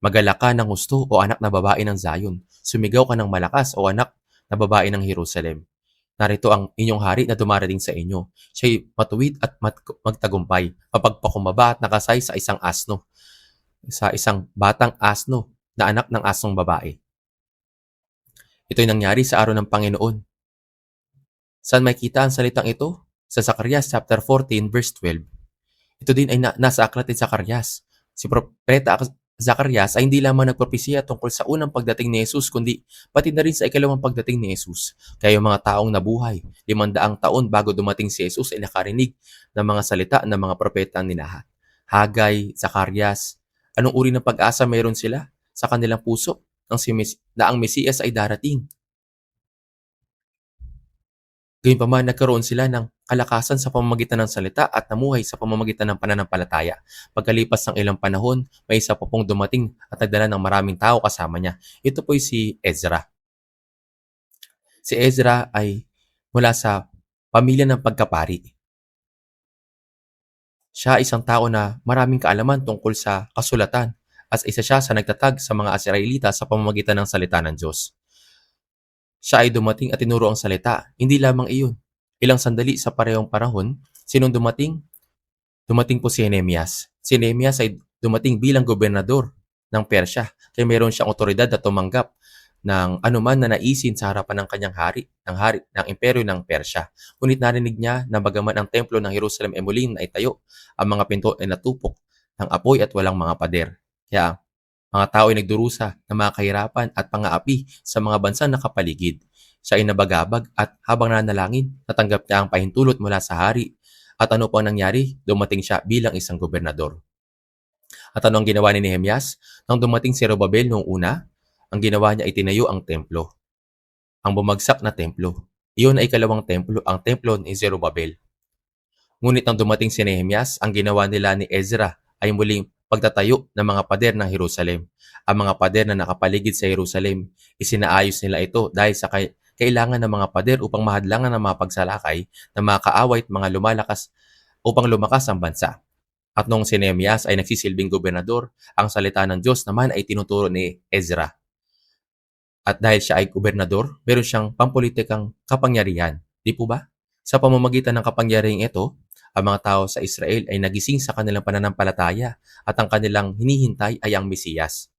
Magalak ka ng husto o anak na babae ng Zion. Sumigaw ka ng malakas o anak na babae ng Jerusalem. Narito ang inyong hari na dumarating sa inyo. Siya'y matuwid at magtagumpay, mapagpakumbaba at nakasay sa isang asno. Sa isang batang asno na anak ng asnong babae. Ito'y nangyari sa araw ng Panginoon. Saan makikita ang salitang ito? Sa Zacarias chapter 14 verse 12. Ito din ay nasa aklat ni Zacarias. Si Propeta Zacarias ay hindi lamang nagpropesiya tungkol sa unang pagdating ni Jesus, kundi pati na rin sa ikalawang pagdating ni Jesus. Kaya yung mga taong nabuhay 500 taon bago dumating si Jesus ay nakarinig ng mga salita ng mga propeta ni Hagay, Zacarias. Anong uri ng pag-asa mayroon sila sa kanilang puso na ang Mesiyas ay darating? Gayunpaman, nagkaroon sila ng kalakasan sa pamamagitan ng salita at namuhay sa pamamagitan ng pananampalataya. Pagkalipas ng ilang panahon, may isa pa pong dumating at nagdala ng maraming tao kasama niya. Ito po'y si Ezra. Si Ezra ay mula sa pamilya ng pagkapari. Siya ay isang tao na maraming kaalaman tungkol sa kasulatan at isa siya sa nagtatag sa mga Israelita sa pamamagitan ng salita ng Diyos. Siya ay dumating at tinuro ang salita. Hindi lamang iyon. Ilang sandali sa parehong panahon, sinong dumating? Dumating po si Nehemias. Si Nehemias ay dumating bilang gobernador ng Persya. Kaya mayroon siyang otoridad na tumanggap ng anuman na naisin sa harapan ng kanyang hari ng imperyo ng Persya. Ngunit narinig niya na bagaman ang templo ng Jerusalem ay muling naitayo, ang mga pinto ay natupok ng apoy at walang mga pader. Kaya mga tao ay nagdurusa ng mga kahirapan at pang-aapi sa mga bansang nakapaligid. Siya ay nabagabag at habang nanalangin, natanggap niya ang pahintulot mula sa hari. At ano pang nangyari? Dumating siya bilang isang gobernador. At ano ang ginawa ni Nehemias? Nang dumating si Zerubbabel noong una, ang ginawa niya ay tinayo ang templo. Ang bumagsak na templo. Iyon ay ikalawang templo, ang templo ni Zerubbabel. Ngunit nang dumating si Nehemias, ang ginawa nila ni Ezra ay muling pagtatayo ng mga pader ng Jerusalem. Ang mga pader na nakapaligid sa Jerusalem, isinaayos nila ito dahil sa kailangan ng mga pader upang mahadlangan ng mga pagsalakay ng mga kaaway at mga upang lumakas ang bansa. At noong si Nehemias ay nagsisilbing gobernador, ang salita ng Diyos naman ay tinuturo ni Ezra. At dahil siya ay gobernador, meron siyang pampolitikang kapangyarihan. Di po ba? Sa pamamagitan ng kapangyarihang ito, ang mga tao sa Israel ay nagising sa kanilang pananampalataya at ang kanilang hinihintay ay ang Mesiyas.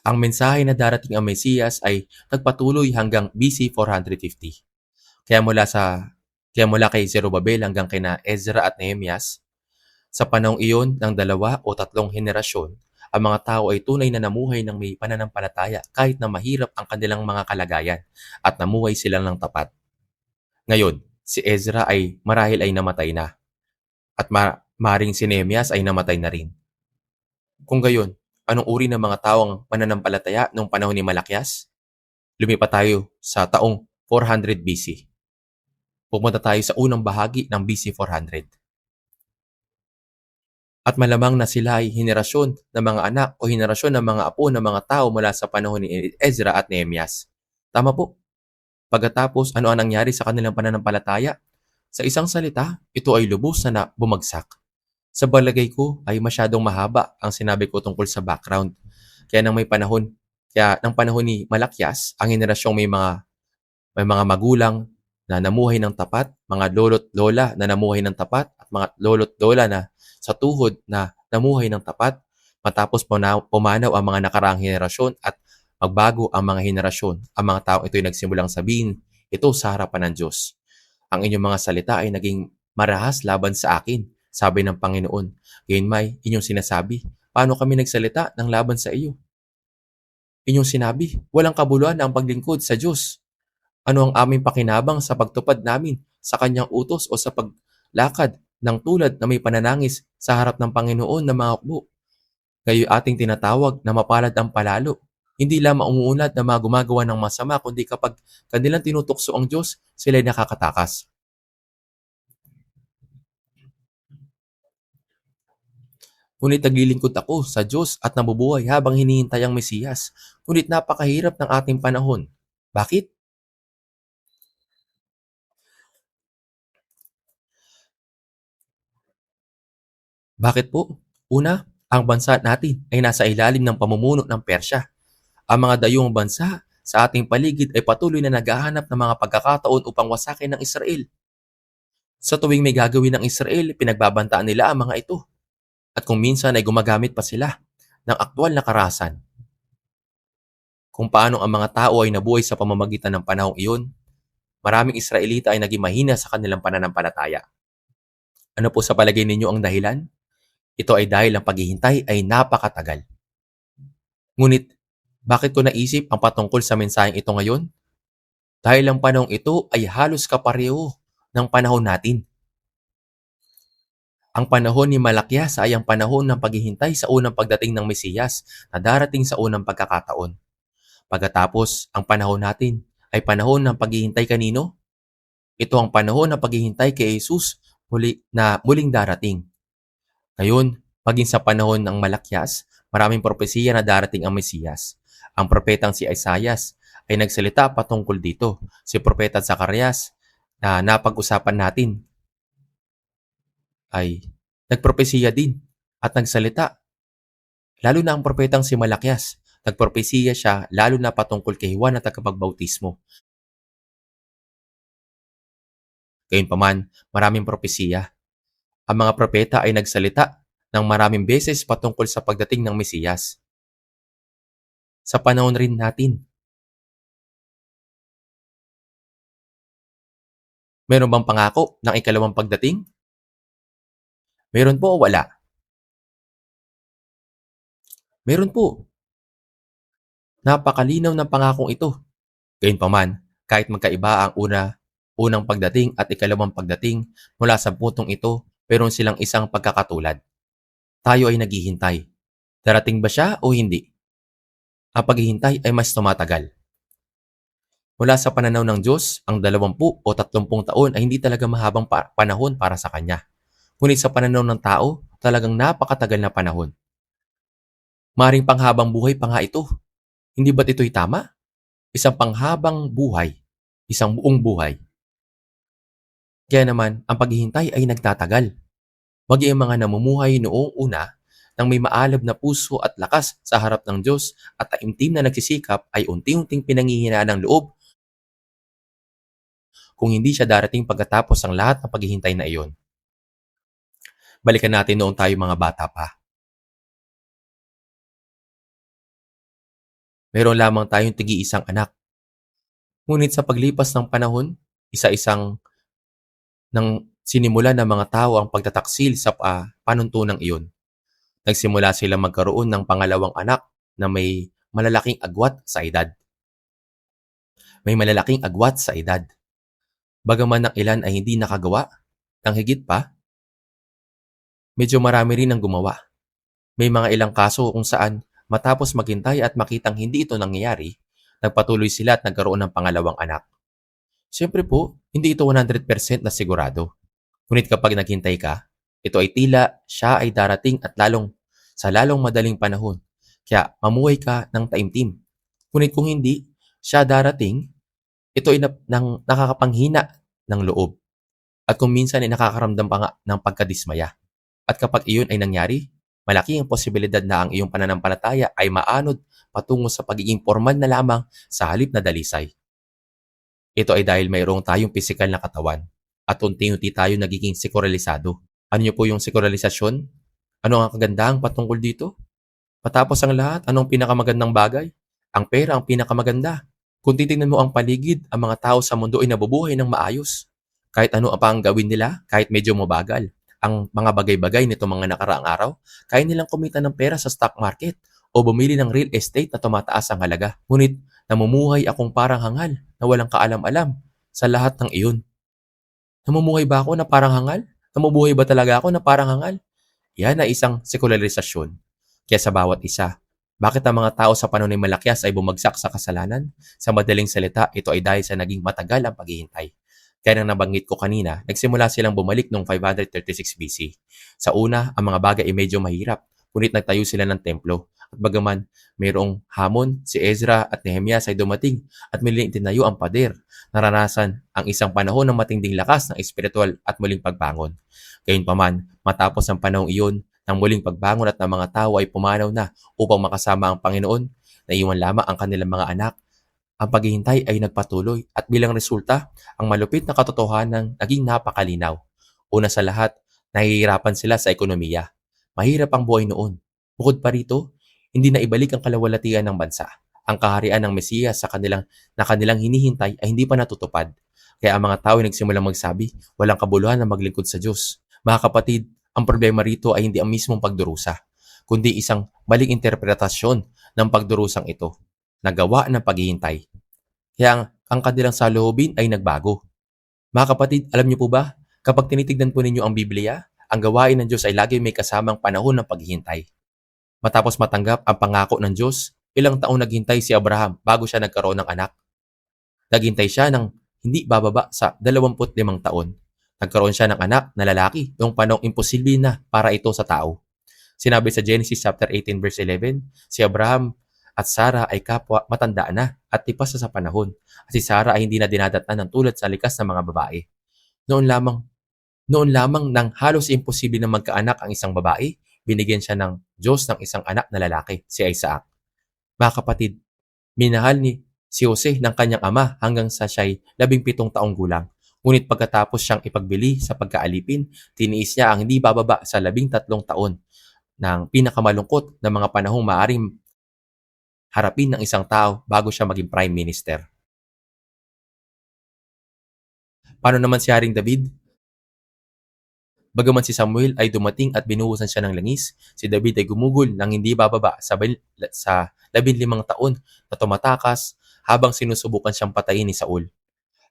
Ang mensahe na darating ang Mesiyas ay nagpatuloy hanggang BC 450. Kaya mula kay Zerubbabel hanggang kina Ezra at Nehemias, sa panahong iyon ng 2 o 3 henerasyon, ang mga tao ay tunay na namuhay ng may pananampalataya kahit na mahirap ang kanilang mga kalagayan at namuhay sila ng tapat. Ngayon, Si Ezra ay marahil ay namatay na at maring si Nehemias ay namatay na rin. Kung gayon, anong uri ng mga tao ang mananampalataya noong panahon ni Malakias? Lumipat tayo sa taong 400 BC. Pumunta tayo sa unang bahagi ng BC 400. At malamang na sila ay henerasyon ng mga anak o henerasyon ng mga apo ng mga tao mula sa panahon ni Ezra at Nehemias. Tama po. Pagkatapos, ano ang nangyari sa kanilang pananampalataya? Sa isang salita, ito ay lubos na bumagsak. Sa balagay ko ay masyadong mahaba ang sinabi ko tungkol sa background. Kaya ng panahon ni Malakias, ang henerasyong may mga magulang na namuhay ng tapat, mga lolo't lola na namuhay ng tapat, at mga lolo't lola na sa tuhod na namuhay ng tapat, matapos pumanaw ang mga nakaraang henerasyon at magbago ang mga henerasyon. Ang mga taong ito ay nagsimulang sabihin, ito sa harapan ng Diyos. Ang inyong mga salita ay naging marahas laban sa akin, sabi ng Panginoon. Gayunmay, inyong sinasabi, paano kami nagsalita ng laban sa iyo? Inyong sinabi, walang kabuluhan ang paglingkod sa Diyos. Ano ang aming pakinabang sa pagtupad namin sa kanyang utos o sa paglakad ng tulad na may pananangis sa harap ng Panginoon na mga hukbo? Kayo'y ating tinatawag na mapalad ang palalo. Hindi lamang umuunlad na mga gumagawa ng masama, kundi kapag kanilang tinutukso ang Diyos, sila'y nakakatakas. Ngunit naglilingkod ako sa Diyos at nabubuhay habang hinihintay ang Mesiyas. Ngunit napakahirap ng ating panahon. Bakit? Bakit po? Una, ang bansa natin ay nasa ilalim ng pamumuno ng Persya. Ang mga dayong bansa sa ating paligid ay patuloy na naghahanap ng mga pagkakataon upang wasakin ng Israel. Sa tuwing may gagawin ng Israel, pinagbabantaan nila ang mga ito. At kung minsan ay gumagamit pa sila ng aktwal na karahasan. Kung paano ang mga tao ay nabuhay sa pamamagitan ng panahong iyon, maraming Israelita ay naging mahina sa kanilang pananampalataya. Ano po sa palagay ninyo ang dahilan? Ito ay dahil ang paghihintay ay napakatagal. Ngunit, bakit ko naisip ang patungkol sa mensaheng ito ngayon? Dahil ang panahong ito ay halos kapareho ng panahon natin. Ang panahon ni Malakias ay ang panahon ng paghihintay sa unang pagdating ng Mesiyas na darating sa unang pagkakataon. Pagkatapos, ang panahon natin ay panahon ng paghihintay kanino? Ito ang panahon ng paghihintay kay Jesus na muling darating. Ngayon, maging sa panahon ng Malakias, maraming propesiya na darating ang Mesiyas. Ang propetang si Isaias ay nagsalita patungkol dito. Si Propeta Zacarias na napag-usapan natin ay nagpropesiya din at nagsalita. Lalo na ang propetang si Malakias, nagpropesiya siya lalo na patungkol kay Juan na tagapagbautismo. Gayunpaman, maraming propesiya. Ang mga propeta ay nagsalita ng maraming beses patungkol sa pagdating ng Mesiyas. Sa panahon rin natin, meron bang pangako ng ikalawang pagdating? Meron po o wala? Meron po. Napakalinaw ng pangakong ito. Gayunpaman, kahit magkaiba ang unang pagdating at ikalawang pagdating mula sa puntong ito, meron silang isang pagkakatulad. Tayo ay naghihintay. Darating ba siya o hindi? Ang paghihintay ay mas tumatagal. Mula sa pananaw ng Diyos, ang 20 o 30 taon ay hindi talaga mahabang panahon para sa Kanya. Ngunit sa pananaw ng tao, talagang napakatagal na panahon. Maring panghabang buhay pa nga ito. Hindi ba't ito'y tama? Isang panghabang buhay, isang buong buhay. Kaya naman, ang paghihintay ay nagtatagal. Maging ang mga namumuhay noong una nang may maalab na puso at lakas sa harap ng Diyos at taimtim na nagsisikap ay unti-unting pinanghihinaan ng loob kung hindi siya darating pagkatapos ang lahat ng paghihintay na iyon. Balikan natin noong tayo mga bata pa. Meron lamang tayong tigi-isang anak. Ngunit sa paglipas ng panahon, isa-isang nang sinimula ng mga tao ang pagtataksil sa panuntunang iyon. Nagsimula sila magkaroon ng pangalawang anak na may malalaking agwat sa edad. Bagaman ang ilan ay hindi nakagawa ng higit pa, medyo marami rin ang gumawa. May mga ilang kaso kung saan matapos maghintay at makitang hindi ito nangyayari, nagpatuloy sila at nagkaroon ng pangalawang anak. Siyempre po, hindi ito 100% na sigurado. Ngunit kapag naghintay ka, ito ay tila siya ay darating at lalong madaling panahon. Kaya mamuhay ka ng taimtim. Ngunit kung hindi siya darating, ito ay nakakapanghina ng loob. At kung minsan ay nakakaramdam pa nga ng pagkadismaya. At kapag iyon ay nangyari, malaki ang posibilidad na ang iyong pananampalataya ay maanod patungo sa pagiging formal na lamang sa halip na dalisay. Ito ay dahil mayroong tayong pisikal na katawan at unti-unti tayo nagiging sekuralisado. Ano niyo po yung sekuralisasyon? Ano ang kagandahang patungkol dito? Matapos ang lahat, anong pinakamagandang bagay? Ang pera ang pinakamaganda. Kung titingnan mo ang paligid, ang mga tao sa mundo ay nabubuhay ng maayos. Kahit ano pa ang gawin nila, kahit medyo mabagal. Ang mga bagay-bagay nito mga nakaraang araw, kaya nilang kumita ng pera sa stock market o bumili ng real estate na tumataas ang halaga. Ngunit namumuhay akong parang hangal na walang kaalam-alam sa lahat ng iyon. Namumuhay ba ako na parang hangal? Namubuhay ba talaga ako na parang hangal? Yan ay isang sekularisasyon. Kaya sa bawat isa, bakit ang mga tao sa panahon ni Malakias ay bumagsak sa kasalanan? Sa madaling salita, ito ay dahil sa naging matagal ang paghihintay. Kaya nang nabanggit ko kanina, nagsimula silang bumalik noong 536 BC. Sa una, ang mga bagay ay medyo mahirap, ngunit nagtayo sila ng templo. At bagaman mayroong hamon, si Ezra at Nehemias ay dumating at muling tinayo ang pader. Naranasan ang isang panahon ng matinding lakas ng espiritual at muling pagbangon. Gayunpaman, matapos ang panahong iyon, ng muling pagbangon at ng mga tao ay pumanaw na upang makasama ang Panginoon, naiwan lamang ang kanilang mga anak. Ang paghihintay ay nagpatuloy at bilang resulta, ang malupit na katotohanan naging napakalinaw. Una sa lahat, nahihirapan sila sa ekonomiya. Mahirap ang buhay noon. Bukod pa rito, hindi na ibalik ang kalawalatian ng bansa. Ang kaharian ng Mesiyas na kanilang hinihintay ay hindi pa natutupad. Kaya ang mga tao ay nagsimulang magsabi, walang kabuluhan na maglingkod sa Diyos. Mga kapatid, ang problema rito ay hindi ang mismong pagdurusa, kundi isang maling interpretasyon ng pagdurusang ito, nagawa ng paghihintay. Kaya ang kanilang saloobin ay nagbago. Mga kapatid, alam niyo po ba, kapag tinitignan po ninyo ang Biblia, ang gawain ng Diyos ay lagi may kasamang panahon ng paghihintay. Matapos matanggap ang pangako ng Diyos, ilang taon naghintay si Abraham bago siya nagkaroon ng anak. Naghintay siya ng hindi bababa sa 25 taon. Nagkaroon siya ng anak na lalaki noong panahong imposible na para ito sa tao. Sinabi sa Genesis chapter 18 verse 11, si Abraham at Sarah ay kapwa matanda na at tipas na sa panahon. At si Sarah ay hindi na dinadatnan ng tulad sa likas ng mga babae. Noon lamang nang halos imposible na magkaanak ang isang babae, binigyan siya ng Diyos ng isang anak na lalaki, si Isaac. Mga kapatid, minahal ni si Jose ng kanyang ama hanggang sa siya'y 17 taong gulang. Ngunit pagkatapos siyang ipagbili sa pagkaalipin, tiniis niya ang hindi bababa sa 13 taon ng pinakamalungkot na mga panahong maaaring harapin ng isang tao bago siya maging prime minister. Paano naman si Haring David? Bagaman si Samuel ay dumating at binuhusan siya ng langis, si David ay gumugol ng hindi bababa sa 15 taon na tumatakas habang sinusubukan siyang patayin ni Saul.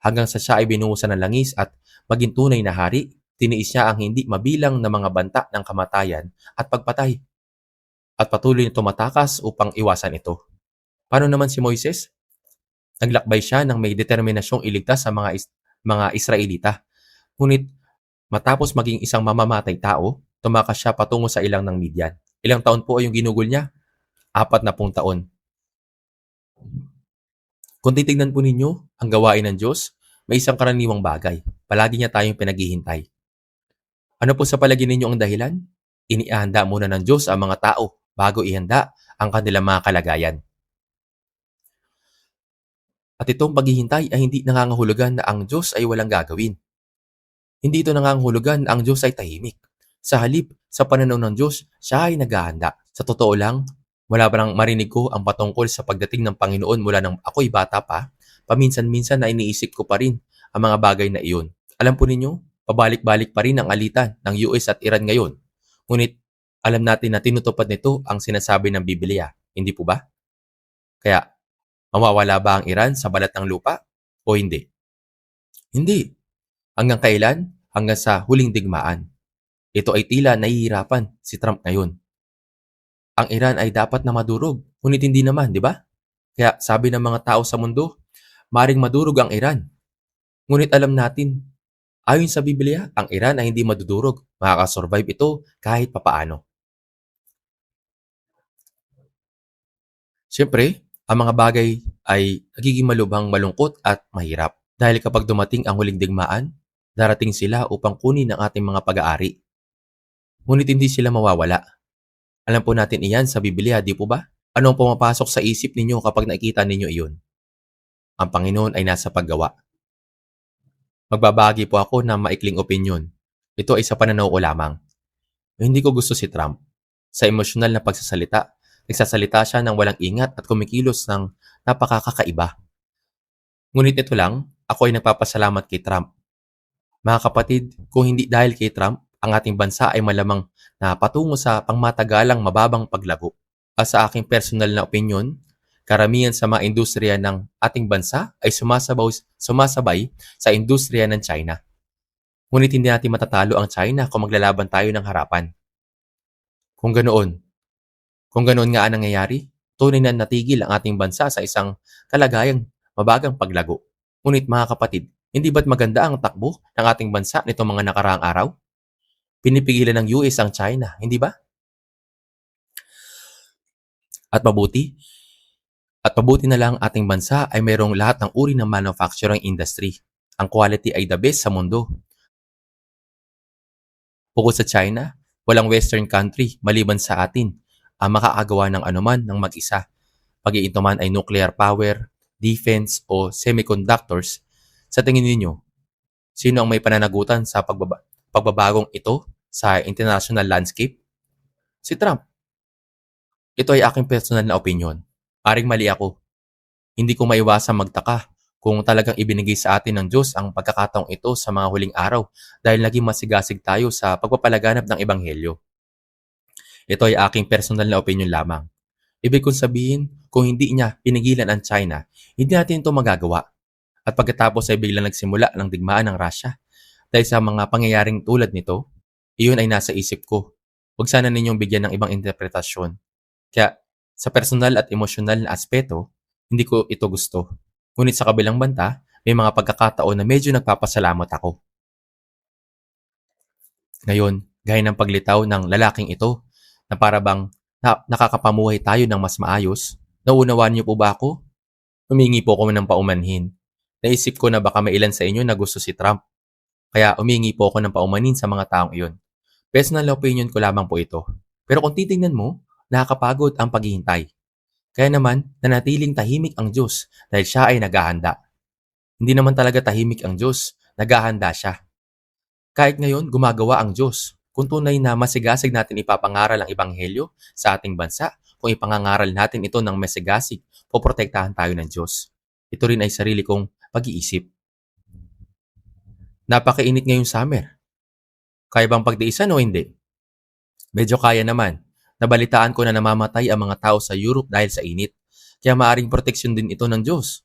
Hanggang sa siya ay binuhusan ng langis at maging tunay na hari, tiniis niya ang hindi mabilang na mga banta ng kamatayan at pagpatay at patuloy na tumatakas upang iwasan ito. Paano naman si Moises? Naglakbay siya ng may determinasyong iligtas sa mga Israelita. Ngunit matapos maging isang mamamatay tao, tumakas siya patungo sa ilang ng Midian. Ilang taon po ay yung ginugol niya? 40 taon. Kung titignan po ninyo ang gawain ng Diyos, may isang karaniwang bagay. Palagi niya tayong pinaghihintay. Ano po sa palagay ninyo ang dahilan? Iniihanda muna ng Diyos ang mga tao bago ihanda ang kanilang mga kalagayan. At itong paghihintay ay hindi nangangahulugan na ang Diyos ay walang gagawin. Hindi ito nangangahulugan na ang Diyos ay tahimik. Sa halip, sa pananaw ng Diyos, siya ay naghahanda. Sa totoo lang, wala pa nang marinig ko ang patungkol sa pagdating ng Panginoon mula nang ako'y bata pa, paminsan-minsan na iniisip ko pa rin ang mga bagay na iyon. Alam po ninyo, pabalik-balik pa rin ang alitan ng US at Iran ngayon. Ngunit alam natin na tinutupad nito ang sinasabi ng Biblia, hindi po ba? Kaya, mawawala ba ang Iran sa balat ng lupa o hindi? Hindi. Hanggang kailan? Hanggang sa huling digmaan. Ito ay tila nahihirapan si Trump ngayon. Ang Iran ay dapat na madurog, ngunit hindi naman, di ba? Kaya sabi ng mga tao sa mundo, maring madurog ang Iran. Ngunit alam natin, ayon sa Biblia, ang Iran ay hindi madudurog. Makakasurvive ito kahit papaano. Siyempre, ang mga bagay ay nagiging malubhang malungkot at mahirap. Dahil kapag dumating ang huling digmaan, darating sila upang kunin ang ating mga pag-aari. Ngunit hindi sila mawawala. Alam po natin iyan sa Biblia, di po ba? Ano ang pumapasok sa isip ninyo kapag nakikita ninyo iyon? Ang Panginoon ay nasa paggawa. Magbabahagi po ako ng maikling opinyon. Ito ay sa pananaw ko lamang. Hindi ko gusto si Trump. Sa emosyonal na pagsasalita, nagsasalita siya ng walang ingat at kumikilos ng napakakaiba. Ngunit ito lang, ako ay nagpapasalamat kay Trump. Mga kapatid, kung hindi dahil kay Trump, ang ating bansa ay malamang na patungo sa pangmatagalang mababang paglago. At sa aking personal na opinyon, karamihan sa mga industriya ng ating bansa ay sumasabay sa industriya ng China. Ngunit hindi natin matatalo ang China kung maglalaban tayo ng harapan. Kung ganoon, kung ganoon nga ang nangyayari, tunay na natigil ang ating bansa sa isang kalagayang mabagang paglago. Ngunit mga kapatid, hindi ba't maganda ang takbo ng ating bansa nitong mga nakaraang araw? Pinipigilan ng US ang China, hindi ba? At mabuti, na lang ating bansa ay mayroong lahat ng uri ng manufacturing industry. Ang quality ay the best sa mundo. Bukod sa China, walang western country maliban sa atin ang makakagawa ng anuman ng mag-isa. Pag-iito man ay nuclear power, defense o semiconductors. Sa tingin ninyo, sino ang may pananagutan sa pagbabagong ito sa international landscape? Si Trump. Ito ay aking personal na opinion. Paring mali ako. Hindi ko maiwasang magtaka kung talagang ibinigay sa atin ng Diyos ang pagkakataong ito sa mga huling araw dahil naging masigasig tayo sa pagpapalaganap ng Ebanghelyo. Ito ay aking personal na opinion lamang. Ibig kong sabihin, kung hindi niya pinigilan ang China, hindi natin ito magagawa. At pagkatapos ay biglang nagsimula ng digmaan ng Russia. Dahil sa mga pangyayaring tulad nito, iyon ay nasa isip ko. Huwag sana ninyong bigyan ng ibang interpretasyon. Kaya sa personal at emosyonal na aspeto, hindi ko ito gusto. Ngunit sa kabilang banta, may mga pagkakataon na medyo nagpapasalamat ako. Ngayon, gaya ng paglitaw ng lalaking ito, na para bang nakakapamuhay tayo ng mas maayos, naunawaan niyo po ba ako? Humingi po ako ng paumanhin. Naisip ko na baka may ilan sa inyo na gusto si Trump. Kaya humingi po ako ng paumanhin sa mga taong iyon. Personal opinion ko lamang po ito. Pero kung titingnan mo, nakakapagod ang paghihintay. Kaya naman, nanatiling tahimik ang Diyos dahil siya ay naghahanda. Hindi naman talaga tahimik ang Diyos, naghahanda siya. Kahit ngayon, gumagawa ang Diyos. Kung tunay na masigasig natin ipapangaral ang Ebanghelyo sa ating bansa, kung ipangangaral natin ito ng masigasig, poprotektahan tayo ng Diyos. Ito rin ay sarili kong pag-iisip. Napakainit ngayong summer. Kaya bang pagtiisan o hindi? Medyo kaya naman. Nabalitaan ko na namamatay ang mga tao sa Europe dahil sa init. Kaya maaring proteksyon din ito ng Diyos.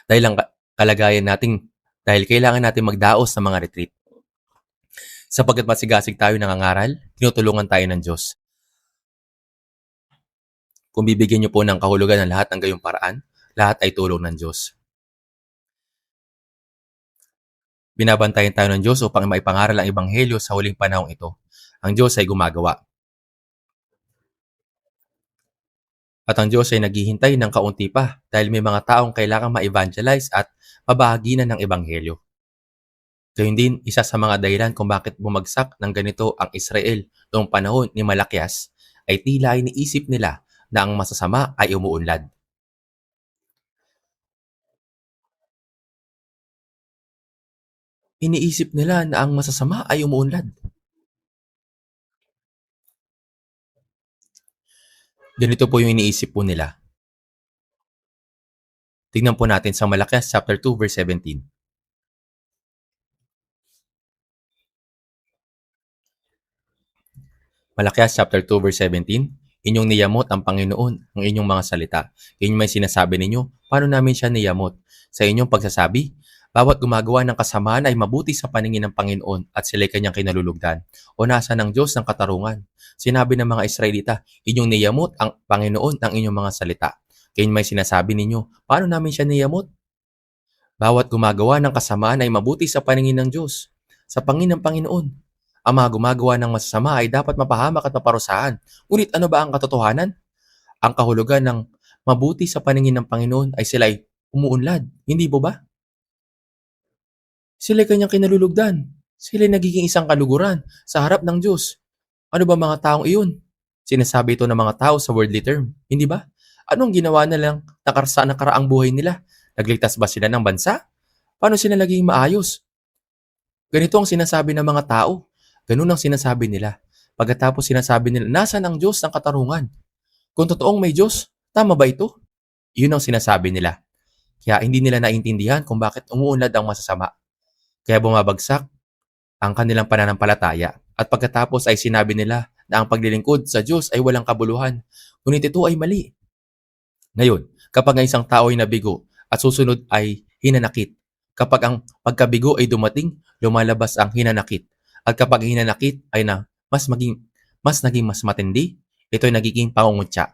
Dahil ang kalagayan nating dahil kailangan natin magdaos sa mga retreat. Sapagkat masigasig tayo nangangaral, tinutulungan tayo ng Diyos. Kung bibigyan niyo po ng kahulugan ng lahat ng gayong paraan, lahat ay tulong ng Diyos. Binabantayan tayo ng Diyos upang maipangaral ang Ebanghelyo sa huling panahong ito. Ang Diyos ay gumagawa. At ang Diyos ay naghihintay ng kaunti pa dahil may mga taong kailangang ma-evangelize at mabahaginan ng Ebanghelyo. Gayun din, isa sa mga dahilan kung bakit bumagsak ng ganito ang Israel noong panahon ni Malakias ay tila iniisip nila na ang masasama ay umuunlad. Iniisip nila na ang masasama ay umuunlad. Ganito po yung iniisip po nila. Tingnan po natin sa Malakias chapter 2 verse 17. Malakias chapter 2 verse 17. Inyong niyamot ang Panginoon ang inyong mga salita. Inyong may sinasabi ninyo, paano namin siya niyamot? Sa inyong pagsasabi, bawat gumagawa ng kasamaan ay mabuti sa paningin ng Panginoon at sila'y kanyang kinalulugdan. O nasa ng Diyos ng katarungan. Sinabi ng mga Israelita, inyong niyamot ang Panginoon ang inyong mga salita. Inyong may sinasabi ninyo, paano namin siya niyamot? Bawat gumagawa ng kasamaan ay mabuti sa paningin ng Diyos, sa pangin ng Panginoon. Ang mga gumagawa ng masasama ay dapat mapahamak at maparusahan. Ngunit ano ba ang katotohanan? Ang kahulugan ng mabuti sa paningin ng Panginoon ay sila ay umuunlad. Hindi po ba? Sila ay kanyang kinalulugdan. Sila ay nagiging isang kaluguran sa harap ng Diyos. Ano ba mga taong iyon? Sinasabi ito ng mga tao sa worldly term. Hindi ba? Anong ginawa nilang sa nakaraang buhay nila? Nagligtas ba sila ng bansa? Paano sila naging maayos? Ganito ang sinasabi ng mga tao. Ganun ang sinasabi nila. Pagkatapos sinasabi nila, nasaan ang Diyos ng katarungan? Kung totoong may Diyos, tama ba ito? Yun ang sinasabi nila. Kaya hindi nila naintindihan kung bakit umuunlad ang masasama. Kaya bumabagsak ang kanilang pananampalataya. At pagkatapos ay sinabi nila na ang paglilingkod sa Diyos ay walang kabuluhan. Ngunit ito ay mali. Ngayon, kapag ang isang tao ay nabigo at susunod ay hinanakit, kapag ang pagkabigo ay dumating, lumalabas ang hinanakit. At kapag hinanakit ay mas naging mas matindi, ito ay nagiging pangungutya.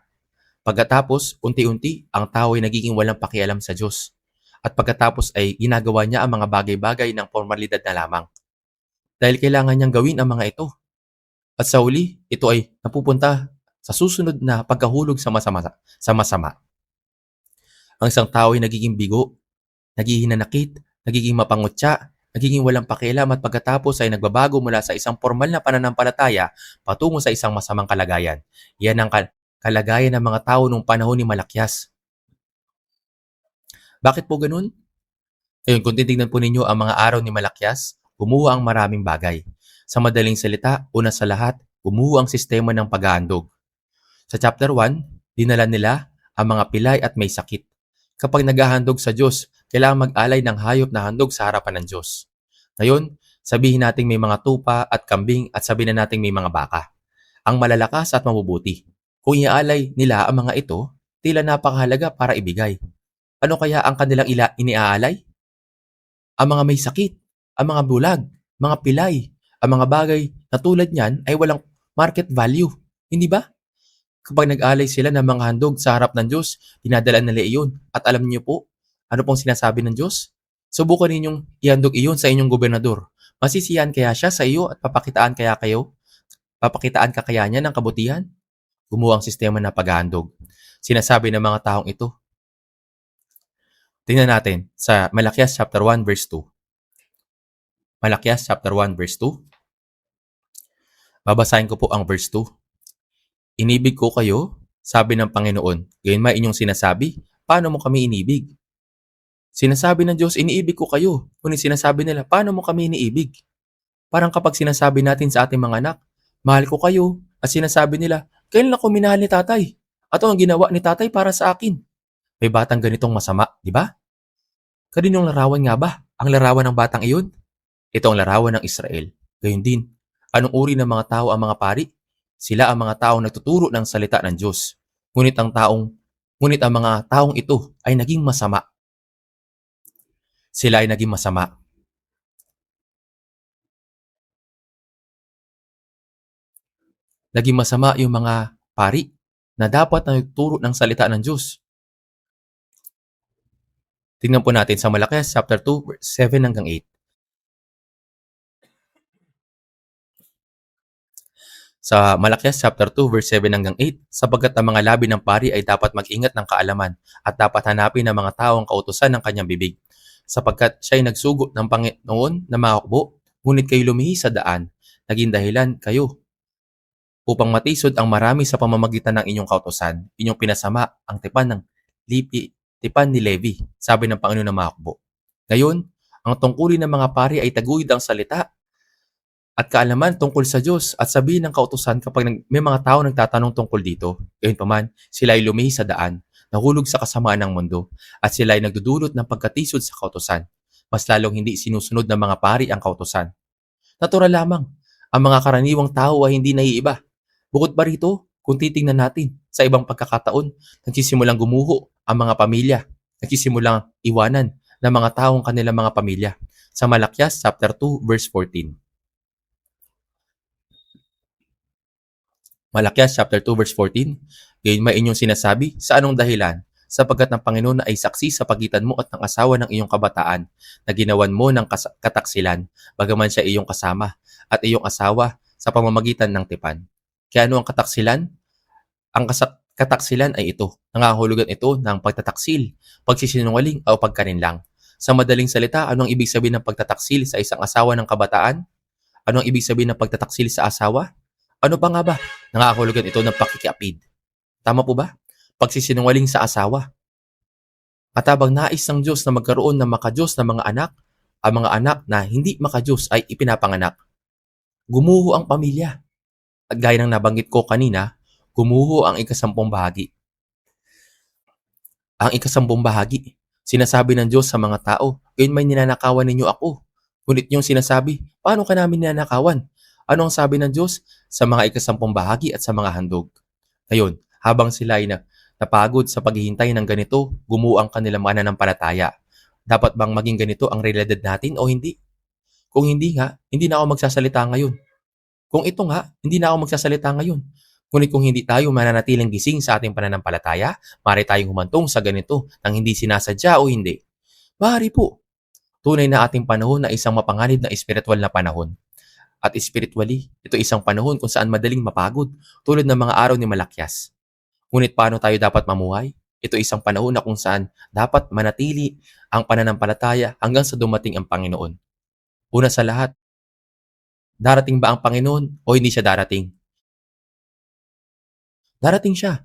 Pagkatapos, unti-unti, ang tao ay nagiging walang pakialam sa Diyos. At pagkatapos ay ginagawa niya ang mga bagay-bagay ng formalidad na lamang. Dahil kailangan niyang gawin ang mga ito. At sa uli, ito ay napupunta sa susunod na pagkahulog sa masama. Ang isang tao ay nagiging bigo, nagiging hinanakit, nagiging mapangutya, nagiging walang pakialam at pagkatapos ay nagbabago mula sa isang formal na pananampalataya patungo sa isang masamang kalagayan. Yan ang kalagayan ng mga tao noong panahon ni Malakyas. Bakit po ganun? Ngayon, kung titignan po ninyo ang mga araw ni Malakyas, gumuho ang maraming bagay. Sa madaling salita, una sa lahat, gumuho ang sistema ng paghahandog. Sa chapter 1, dinala nila ang mga pilay at may sakit. Kapag naghahandog sa Diyos, kailangan mag-alay ng hayop na handog sa harapan ng Diyos. Ngayon, sabihin natin may mga tupa at kambing at sabihin na natin may mga baka. Ang malalakas at mabubuti. Kung iaalay nila ang mga ito, tila napakahalaga para ibigay. Ano kaya ang kanilang iniaalay? Ang mga may sakit, ang mga bulag, mga pilay, ang mga bagay na tulad niyan ay walang market value. Hindi ba? Kapag nag-alay sila ng mga handog sa harap ng Diyos, dinadala nila iyon. At alam niyo po, ano pong sinasabi ng Diyos? Subukan ninyong ihandog iyon sa inyong gobernador. Masisiyahan kaya siya sa iyo at papakitaan ka kaya niya ng kabutihan? Gumawa ang sistema ng paghahandog. Sinasabi ng mga taong ito. Tingnan natin sa Malakyas chapter 1 verse 2. Malakyas chapter 1 verse 2. Babasahin ko po ang verse 2. Inibig ko kayo, sabi ng Panginoon. Gayon ba inyong sinasabi, paano mo kami inibig? Sinasabi ng Diyos, iniibig ko kayo. Ngunit sinasabi nila, paano mo kami iniibig? Parang kapag sinasabi natin sa ating mga anak, mahal ko kayo. At sinasabi nila, kailan ako minahal ni tatay? At ang ginawa ni tatay para sa akin? May batang ganitong masama, di ba? Kaninong larawan nga ba? Ang larawan ng batang iyon? Ito ang larawan ng Israel. Gayon din, anong uri ng mga tao ang mga pari? Sila ang mga taong nagtuturo ng salita ng Diyos. Ngunit ang mga taong ito ay naging masama. Sila ay naging masama. Naging masama yung mga pari na dapat na nagtuturo ng salita ng Diyos. Tingnan po natin sa Malakyas chapter 2, verse 7 hanggang 8. Sa Malakyas chapter 2 verse 7 hanggang 8, sapagkat ang mga labi ng pari ay dapat mag-ingat ng kaalaman at dapat hanapin ng mga tao ang kautusan ng kanyang bibig. Sapagkat siya ay nagsugo ng Panginoon na makakbo, ngunit kayo lumihi sa daan, naging dahilan kayo upang matisod ang marami sa pamamagitan ng inyong kautusan. Inyong pinasama ang tipan ni Levi, sabi ng Panginoon na makakbo. Ngayon, ang tungkulin ng mga pari ay taguyod ang salita at kaalaman tungkol sa Diyos at sabihin ng kautusan kapag may mga tao nagtatanong tungkol dito. Gayunpaman, sila ay lumihi sa daan, nahulog sa kasamaan ng mundo, at sila ay nagdudulot ng pagkatisod sa kautusan. Mas lalong hindi sinusunod ng mga pari ang kautusan. Natural lamang, ang mga karaniwang tao ay hindi naiiba. Bukod pa rito, Kung titingnan natin sa ibang pagkakataon, nagsisimulang gumuho ang mga pamilya, nagsisimulang iwanan ng mga taong kanilang mga pamilya. Sa Malakyas chapter 2 verse 14. Malakyas chapter 2 verse 14. Gayon may inyong sinasabi, sa anong dahilan? Sapagkat ng Panginoon na ay saksi sa pagitan mo at ng asawa ng iyong kabataan na ginawan mo ng kataksilan, bagaman siya iyong kasama at iyong asawa sa pamamagitan ng tipan. Kaya ano ang kataksilan? Ang kataksilan ay ito. Nangangahulugan ito ng pagtataksil, pagsisinungaling o pagkalinlang. Sa madaling salita, ano ang ibig sabihin ng pagtataksil sa isang asawa ng kabataan? Ano ang ibig sabihin ng pagtataksil sa asawa? Ano pa nga ba? Nangangahulugan ito ng pakikiapid. Tama po ba? Pagsisinungaling sa asawa. At habang nais ng Diyos na magkaroon ng makadiyos na mga anak, ang mga anak na hindi makadiyos ay ipinapanganak. Gumuho ang pamilya. At gaya ng nabanggit ko kanina, gumuho ang ikasampung bahagi. Ang ikasampung bahagi, sinasabi ng Diyos sa mga tao, gayon may ninanakawan ninyo ako. Ngunit yung sinasabi, paano ka namin ninanakawan? Ano ang sabi ng Diyos? Sa mga ikasampung bahagi at sa mga handog. Ngayon, habang sila ay napagod sa paghihintay ng ganito, gumuho ang kanilang mananampalataya. Dapat bang maging ganito ang realidad natin o hindi? Kung hindi nga, hindi na ako magsasalita ngayon. Kung ito nga, hindi na ako magsasalita ngayon. Ngunit kung hindi tayo mananatiling gising sa ating pananampalataya, maaari tayong humantong sa ganito nang hindi sinasadya o hindi. Maaari po. Tunay na ating panahon na isang mapanganib na espiritual na panahon. At spiritually, ito isang panahon kung saan madaling mapagod tulad ng mga araw ni Malakyas. Ngunit paano tayo dapat mamuhay? Ito isang panahon na kung saan dapat manatili ang pananampalataya hanggang sa dumating ang Panginoon. Una sa lahat, darating ba ang Panginoon o hindi siya darating? Darating siya.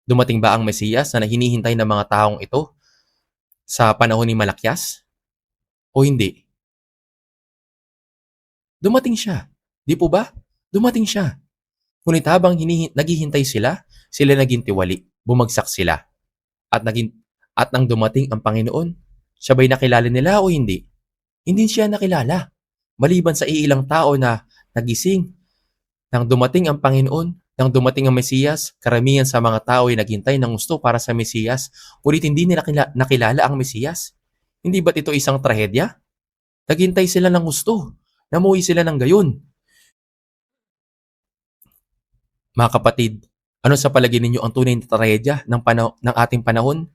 Dumating ba ang Mesiyas na hinihintay ng mga taong ito sa panahon ni Malakyas o hindi? Dumating siya. Di po ba? Dumating siya. Ngunit habang naghihintay sila, sila naging tiwali. Bumagsak sila. At nang dumating ang Panginoon, siya ba'y nakilala nila o hindi? Hindi siya nakilala. Maliban sa iilang tao na nagising, nang dumating ang Panginoon, nang dumating ang Mesiyas, karamihan sa mga tao ay naghintay ng gusto para sa Mesiyas, ngunit hindi nila nakilala ang Mesiyas. Hindi ba't ito isang trahedya? Naghintay sila ng gusto. Namuhi sila ng gayon. Mga kapatid, ano sa palagay ninyo ang tunay na trahedya ng ating panahon?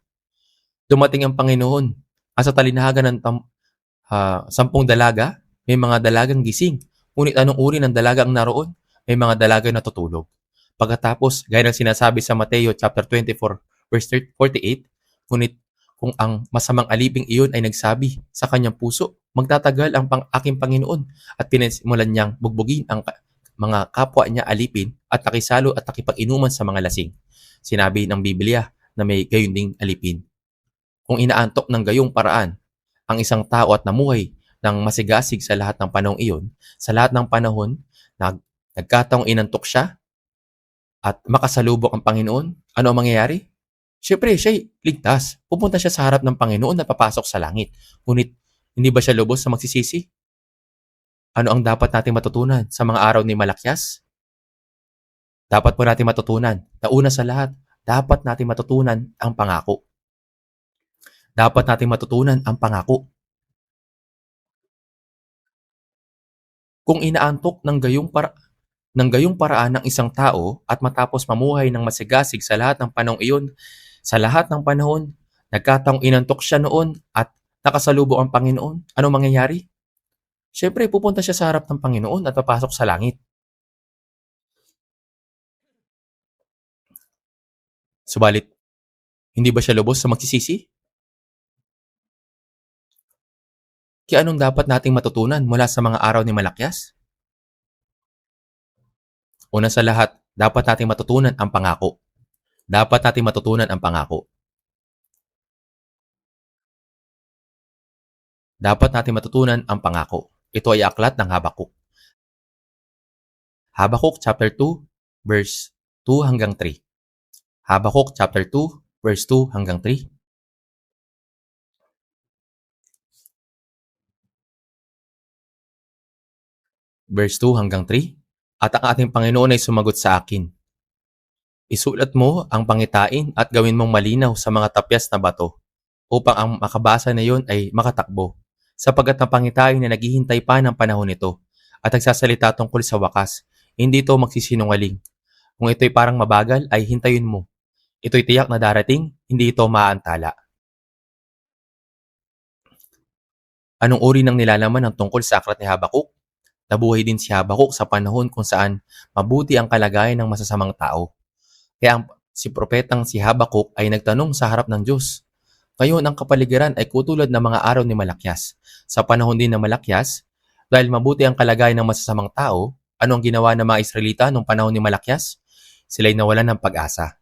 Dumating ang Panginoon. Sa talinahagan ng 10 dalaga, may mga dalagang gising. Ngunit anong uri ng dalaga ang naroon? May mga dalaga na natutulog. Pagkatapos, gaya ng sinasabi sa Mateo chapter 24, verse 48, ngunit kung ang masamang aliping iyon ay nagsabi sa kanyang puso, magtatagal ang aking Panginoon at pinasimulan niyang bugbugin ang mga kapwa niya alipin at nakisalo at nakipag-inuman sa mga lasing. Sinabi ng Biblia na may gayon ding alipin. Kung inaantok ng gayong paraan ang isang tao at namuhay ng masigasig sa lahat ng panahong iyon, sa lahat ng panahon, nagkataong inantok siya at makasalubok ang Panginoon, ano ang mangyayari? Siyempre, siya'y ligtas. Pupunta siya sa harap ng Panginoon at papasok sa langit. Ngunit, hindi ba siya lubos sa magsisisi? Ano ang dapat nating matutunan sa mga araw ni Malakyas? Dapat po natin matutunan na una sa lahat, dapat nating matutunan ang pangako. Dapat nating matutunan ang pangako. Kung inaantok ng gayong paraan ng isang tao at matapos mamuhay ng masigasig sa lahat ng panahong iyon, sa lahat ng panahon, nagkataong inantok siya noon at nakasalubong ang Panginoon, ano mangyayari? Siyempre, pupunta siya sa harap ng Panginoon at papasok sa langit. Subalit, hindi ba siya lubos sa magsisisi? Kaya anong dapat nating matutunan mula sa mga araw ni Malakyas? Una sa lahat, dapat nating matutunan ang pangako. Dapat nating matutunan ang pangako. Dapat nating matutunan ang pangako. Ito ay aklat ng Habakuk. Habakuk chapter 2, verse 2 hanggang 3. Habakuk chapter 2, verse 2 hanggang 3. Verse 2 hanggang 3. At ang ating Panginoon ay sumagot sa akin, Isulat mo ang pangitain at gawin mong malinaw sa mga tapyas na bato upang ang makabasa na iyon ay makatakbo. Sapagkat ang pangitain na naghihintay pa ng panahon nito at nagsasalita tungkol sa wakas, hindi ito magsisinungaling. Kung ito'y parang mabagal, ay hintayin mo. Ito'y tiyak na darating, hindi ito maaantala. Anong uri ng nilalaman ng tungkol sa aklat ni Habakuk? Nabuhay din si Habakuk sa panahon kung saan mabuti ang kalagayan ng masasamang tao. Kaya si propetang si Habakuk ay nagtanong sa harap ng Diyos. Ngayon ang kapaligiran ay kutulad ng mga araw ni Malakyas. Sa panahon din ng Malakyas, dahil mabuti ang kalagayan ng masasamang tao, ano ang ginawa ng mga Israelita noong panahon ni Malakyas? Sila'y nawalan ng pag-asa.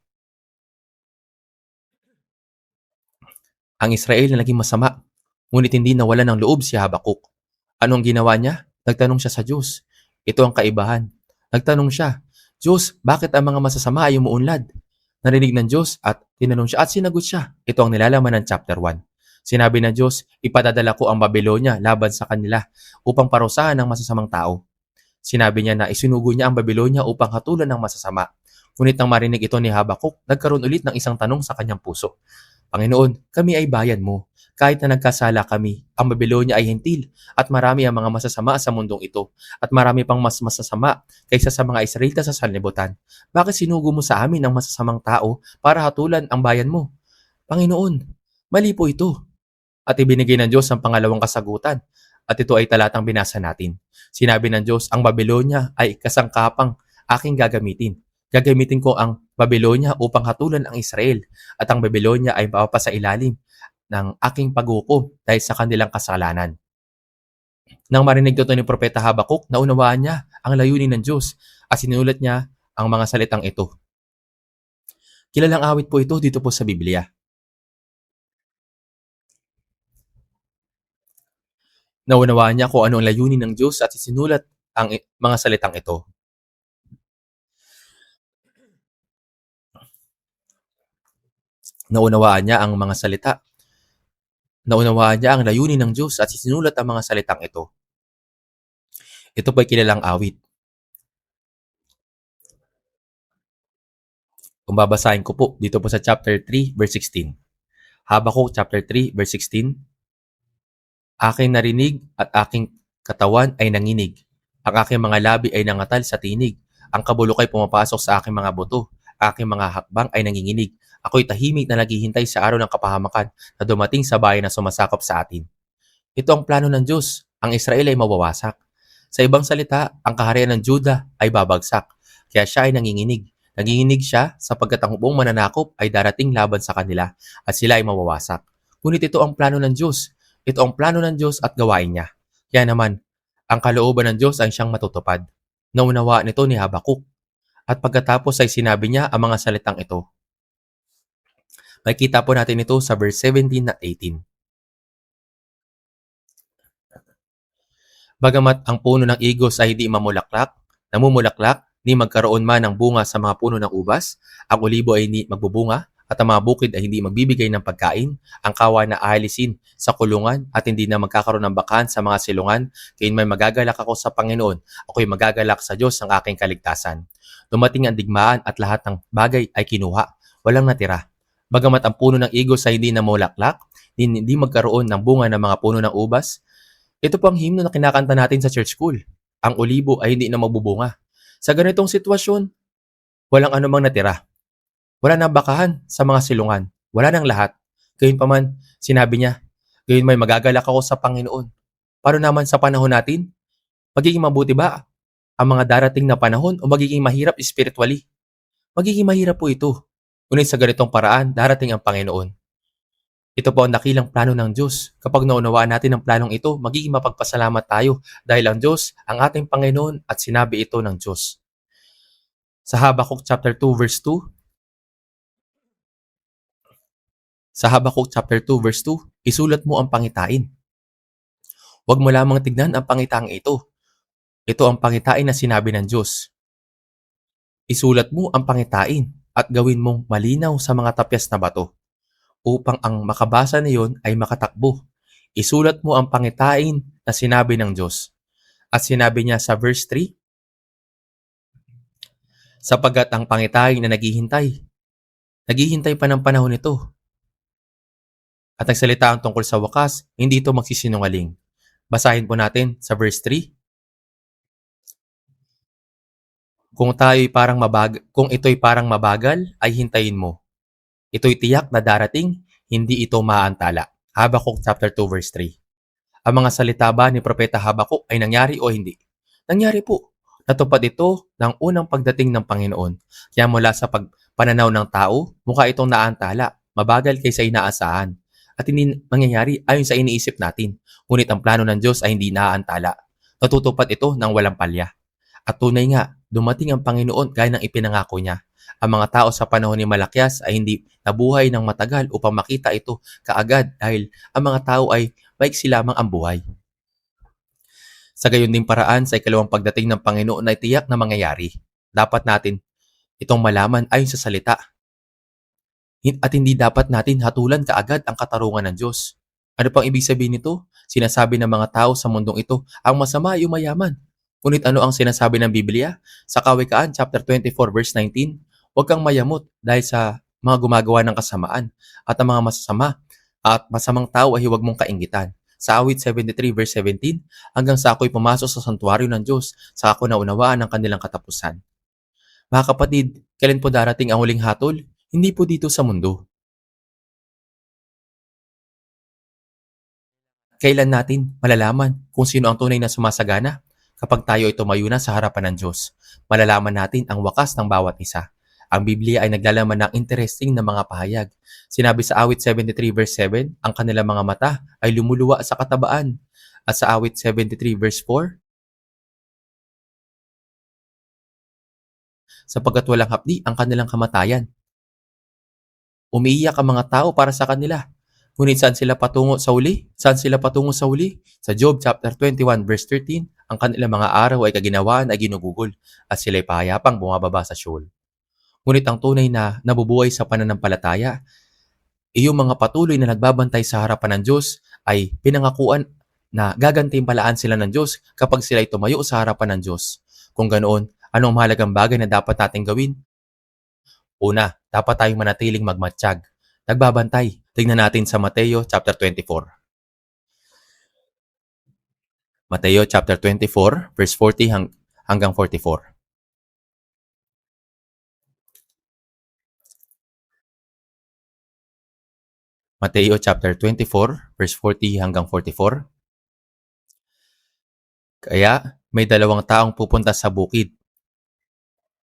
Ang Israel na naging masama, ngunit hindi nawalan ng loob si Habakuk. Ano ang ginawa niya? Nagtanong siya sa Diyos. Ito ang kaibahan. Nagtanong siya, Diyos, bakit ang mga masasama ay umuunlad? Narinig ng Diyos at tinanong siya at sinagot siya. Ito ang nilalaman ng chapter 1. Sinabi ng Diyos, ipadadala ko ang Babylonia laban sa kanila upang parusahan ang masasamang tao. Sinabi niya na isinugo niya ang Babylonia upang hatulan ng masasama. Ngunit nang marinig ito ni Habakuk, nagkaroon ulit ng isang tanong sa kanyang puso. Panginoon, kami ay bayan mo. Kahit na nagkasala kami, ang Babylonia ay hentil at marami ang mga masasama sa mundong ito at marami pang mas masasama kaysa sa mga Israelita sa sanlibutan. Bakit sinugo mo sa amin ang masasamang tao para hatulan ang bayan mo? Panginoon, mali po ito. At ibinigay ng Diyos ang pangalawang kasagutan at ito ay talatang binasa natin. Sinabi ng Diyos, ang Babylonia ay kasangkapang aking gagamitin. Gagamitin ko ang Babylonia upang hatulan ang Israel at ang Babylonia ay mapapasa ilalim ng aking paghukom dahil sa kanilang kasalanan. Nang marinig ito ni Propeta Habakuk, naunawaan niya ang layunin ng Diyos at sinulat niya ang mga salitang ito. Kilalang awit po ito dito po sa Biblia. Naunawaan niya kung ano ang layunin ng Diyos at isinulat ang mga salitang ito. Naunawaan niya ang mga salita. Naunawaan niya ang layunin ng Diyos at isinulat ang mga salitang ito. Ito po ay kilalang awit. Kung babasahin ko po dito po sa chapter 3 verse 16. Habakuk chapter 3 verse 16. Aking narinig at aking katawan ay nanginig. Ang aking mga labi ay nangatal sa tinig. Ang kabulok ay pumapasok sa aking mga buto. Aking mga hakbang ay nanginginig. Ako'y tahimik na naghihintay sa araw ng kapahamakan na dumating sa bayan na sumasakop sa atin. Ito ang plano ng Diyos. Ang Israel ay mawawasak. Sa ibang salita, ang kaharian ng Juda ay babagsak. Kaya siya ay nanginginig. Nanginginig siya sapagkat ang buong mananakop ay darating laban sa kanila at sila ay mawawasak. Ngunit ito ang plano ng Diyos. Ito ang plano ng Diyos at gawain niya. Kaya naman, ang kalooban ng Diyos ay siyang matutupad. Naunawaan ito ni Habakuk. At pagkatapos ay sinabi niya ang mga salitang ito. Makikita po natin ito sa verse 17 at 18. Bagamat ang puno ng igos ay hindi namumulaklak, ni magkaroon man ng bunga sa mga puno ng ubas, ang olibo ay hindi magbubunga, at ang mga bukid ay hindi magbibigay ng pagkain, ang kawan na aalisin sa kulungan at hindi na magkakaroon ng bakahan sa mga silungan, kaya't may magagalak ako sa Panginoon, ako'y magagalak sa Diyos ng aking kaligtasan. Dumating ang digmaan at lahat ng bagay ay kinuha, walang natira. Bagamat ang puno ng igos ay hindi namulaklak, hindi magkaroon ng bunga ng mga puno ng ubas, ito po ang himno na kinakanta natin sa church school. Ang olibo ay hindi na magbubunga. Sa ganitong sitwasyon, walang anumang natira. Wala nang bakahan sa mga silungan. Wala nang lahat. Gayunpaman, sinabi niya, gayon may magagalak ako sa Panginoon. Paano naman sa panahon natin? Magiging mabuti ba ang mga darating na panahon o magiging mahirap spiritually? Magiging mahirap po ito. Ngunit sa ganitong paraan, darating ang Panginoon. Ito po ang dakilang plano ng Diyos. Kapag naunawaan natin ang planong ito, magiging mapagpasalamat tayo dahil ang Diyos ang ating Panginoon at sinabi ito ng Diyos. Sa Habakuk chapter 2 verse 2, isulat mo ang pangitain. Huwag mo lamang tignan ang pangitaang ito. Ito ang pangitain na sinabi ng Diyos. Isulat mo ang pangitain at gawin mong malinaw sa mga tapyas na bato upang ang makabasa na iyon ay makatakbo. Isulat mo ang pangitain na sinabi ng Diyos. At sinabi niya sa verse 3, Sapagkat ang pangitay na naghihintay pa ng panahon nito. At nagsalita ang tungkol sa wakas, hindi ito magsisinungaling. Basahin po natin sa verse 3. Kung ito'y parang mabagal, ay hintayin mo. Ito'y tiyak na darating, hindi ito maantala. Habakuk chapter 2 verse 3. Ang mga salita ba ni Propeta Habakuk ay nangyari o hindi? Nangyari po. Natupad ito ng unang pagdating ng Panginoon. Kaya mula sa pananaw ng tao, mukha itong naantala, mabagal kaysa inaasahan, at hindi mangyayari ayon sa iniisip natin. Ngunit ang plano ng Diyos ay hindi naantala. Natutupad ito ng walang palya. At tunay nga, dumating ang Panginoon gaya ng ipinangako niya. Ang mga tao sa panahon ni Malakias ay hindi nabuhay ng matagal upang makita ito kaagad dahil ang mga tao ay maiksi lamang ang buhay. Sa gayon ding paraan, sa ikalawang pagdating ng Panginoon ay tiyak na mangyayari. Dapat natin itong malaman ayon sa salita. At hindi dapat natin hatulan kaagad ang katarungan ng Diyos. Ano pang ibig sabihin nito? Sinasabi ng mga tao sa mundong ito, ang masama ay mayaman. Ngunit ano ang sinasabi ng Biblia? Sa Kawikaan chapter 24 verse 19, huwag kang mayamot dahil sa mga gumagawa ng kasamaan at ang mga masasama at masamang tao ay huwag mong kainggitan. Sa Awit 73 verse 17, hanggang sa ako'y pumasok sa santuaryo ng Diyos, sa ako naunawaan ang kanilang katapusan. Mga kapatid, kailan po darating ang huling hatol? Hindi po dito sa mundo. Kailan natin malalaman kung sino ang tunay na sumasagana? Kapag tayo ay tumayo na sa harapan ng Diyos, malalaman natin ang wakas ng bawat isa. Ang Biblia ay naglalaman ng interesting na mga pahayag. Sinabi sa Awit 73 verse 7, ang kanilang mga mata ay lumuluwa sa katabaan. At sa Awit 73 verse 4, sapagkat walang hapdi ang kanilang kamatayan. Umiiyak ang mga tao para sa kanila. Ngunit saan sila patungo sa huli? Saan sila patungo sa huli? Sa Job chapter 21 verse 13, ang kanilang mga araw ay kaginawaan ay ginugugol at sila'y pahayapang bumababa sa Sheol. Ngunit ang tunay na nabubuhay sa pananampalataya, iyong mga patuloy na nagbabantay sa harapan ng Diyos ay pinangakuan na gagantimpalaan sila ng Diyos kapag sila'y tumayo sa harapan ng Diyos. Kung ganoon, anong mahalagang bagay na dapat nating gawin? Una, dapat tayong manatiling magmatsyag. Nagbabantay. Tingnan natin sa Mateo chapter 24. Mateo chapter 24 verse 40 hanggang 44. Mateo chapter 24 verse 40 hanggang 44. Kaya may dalawang taong pupunta sa bukid.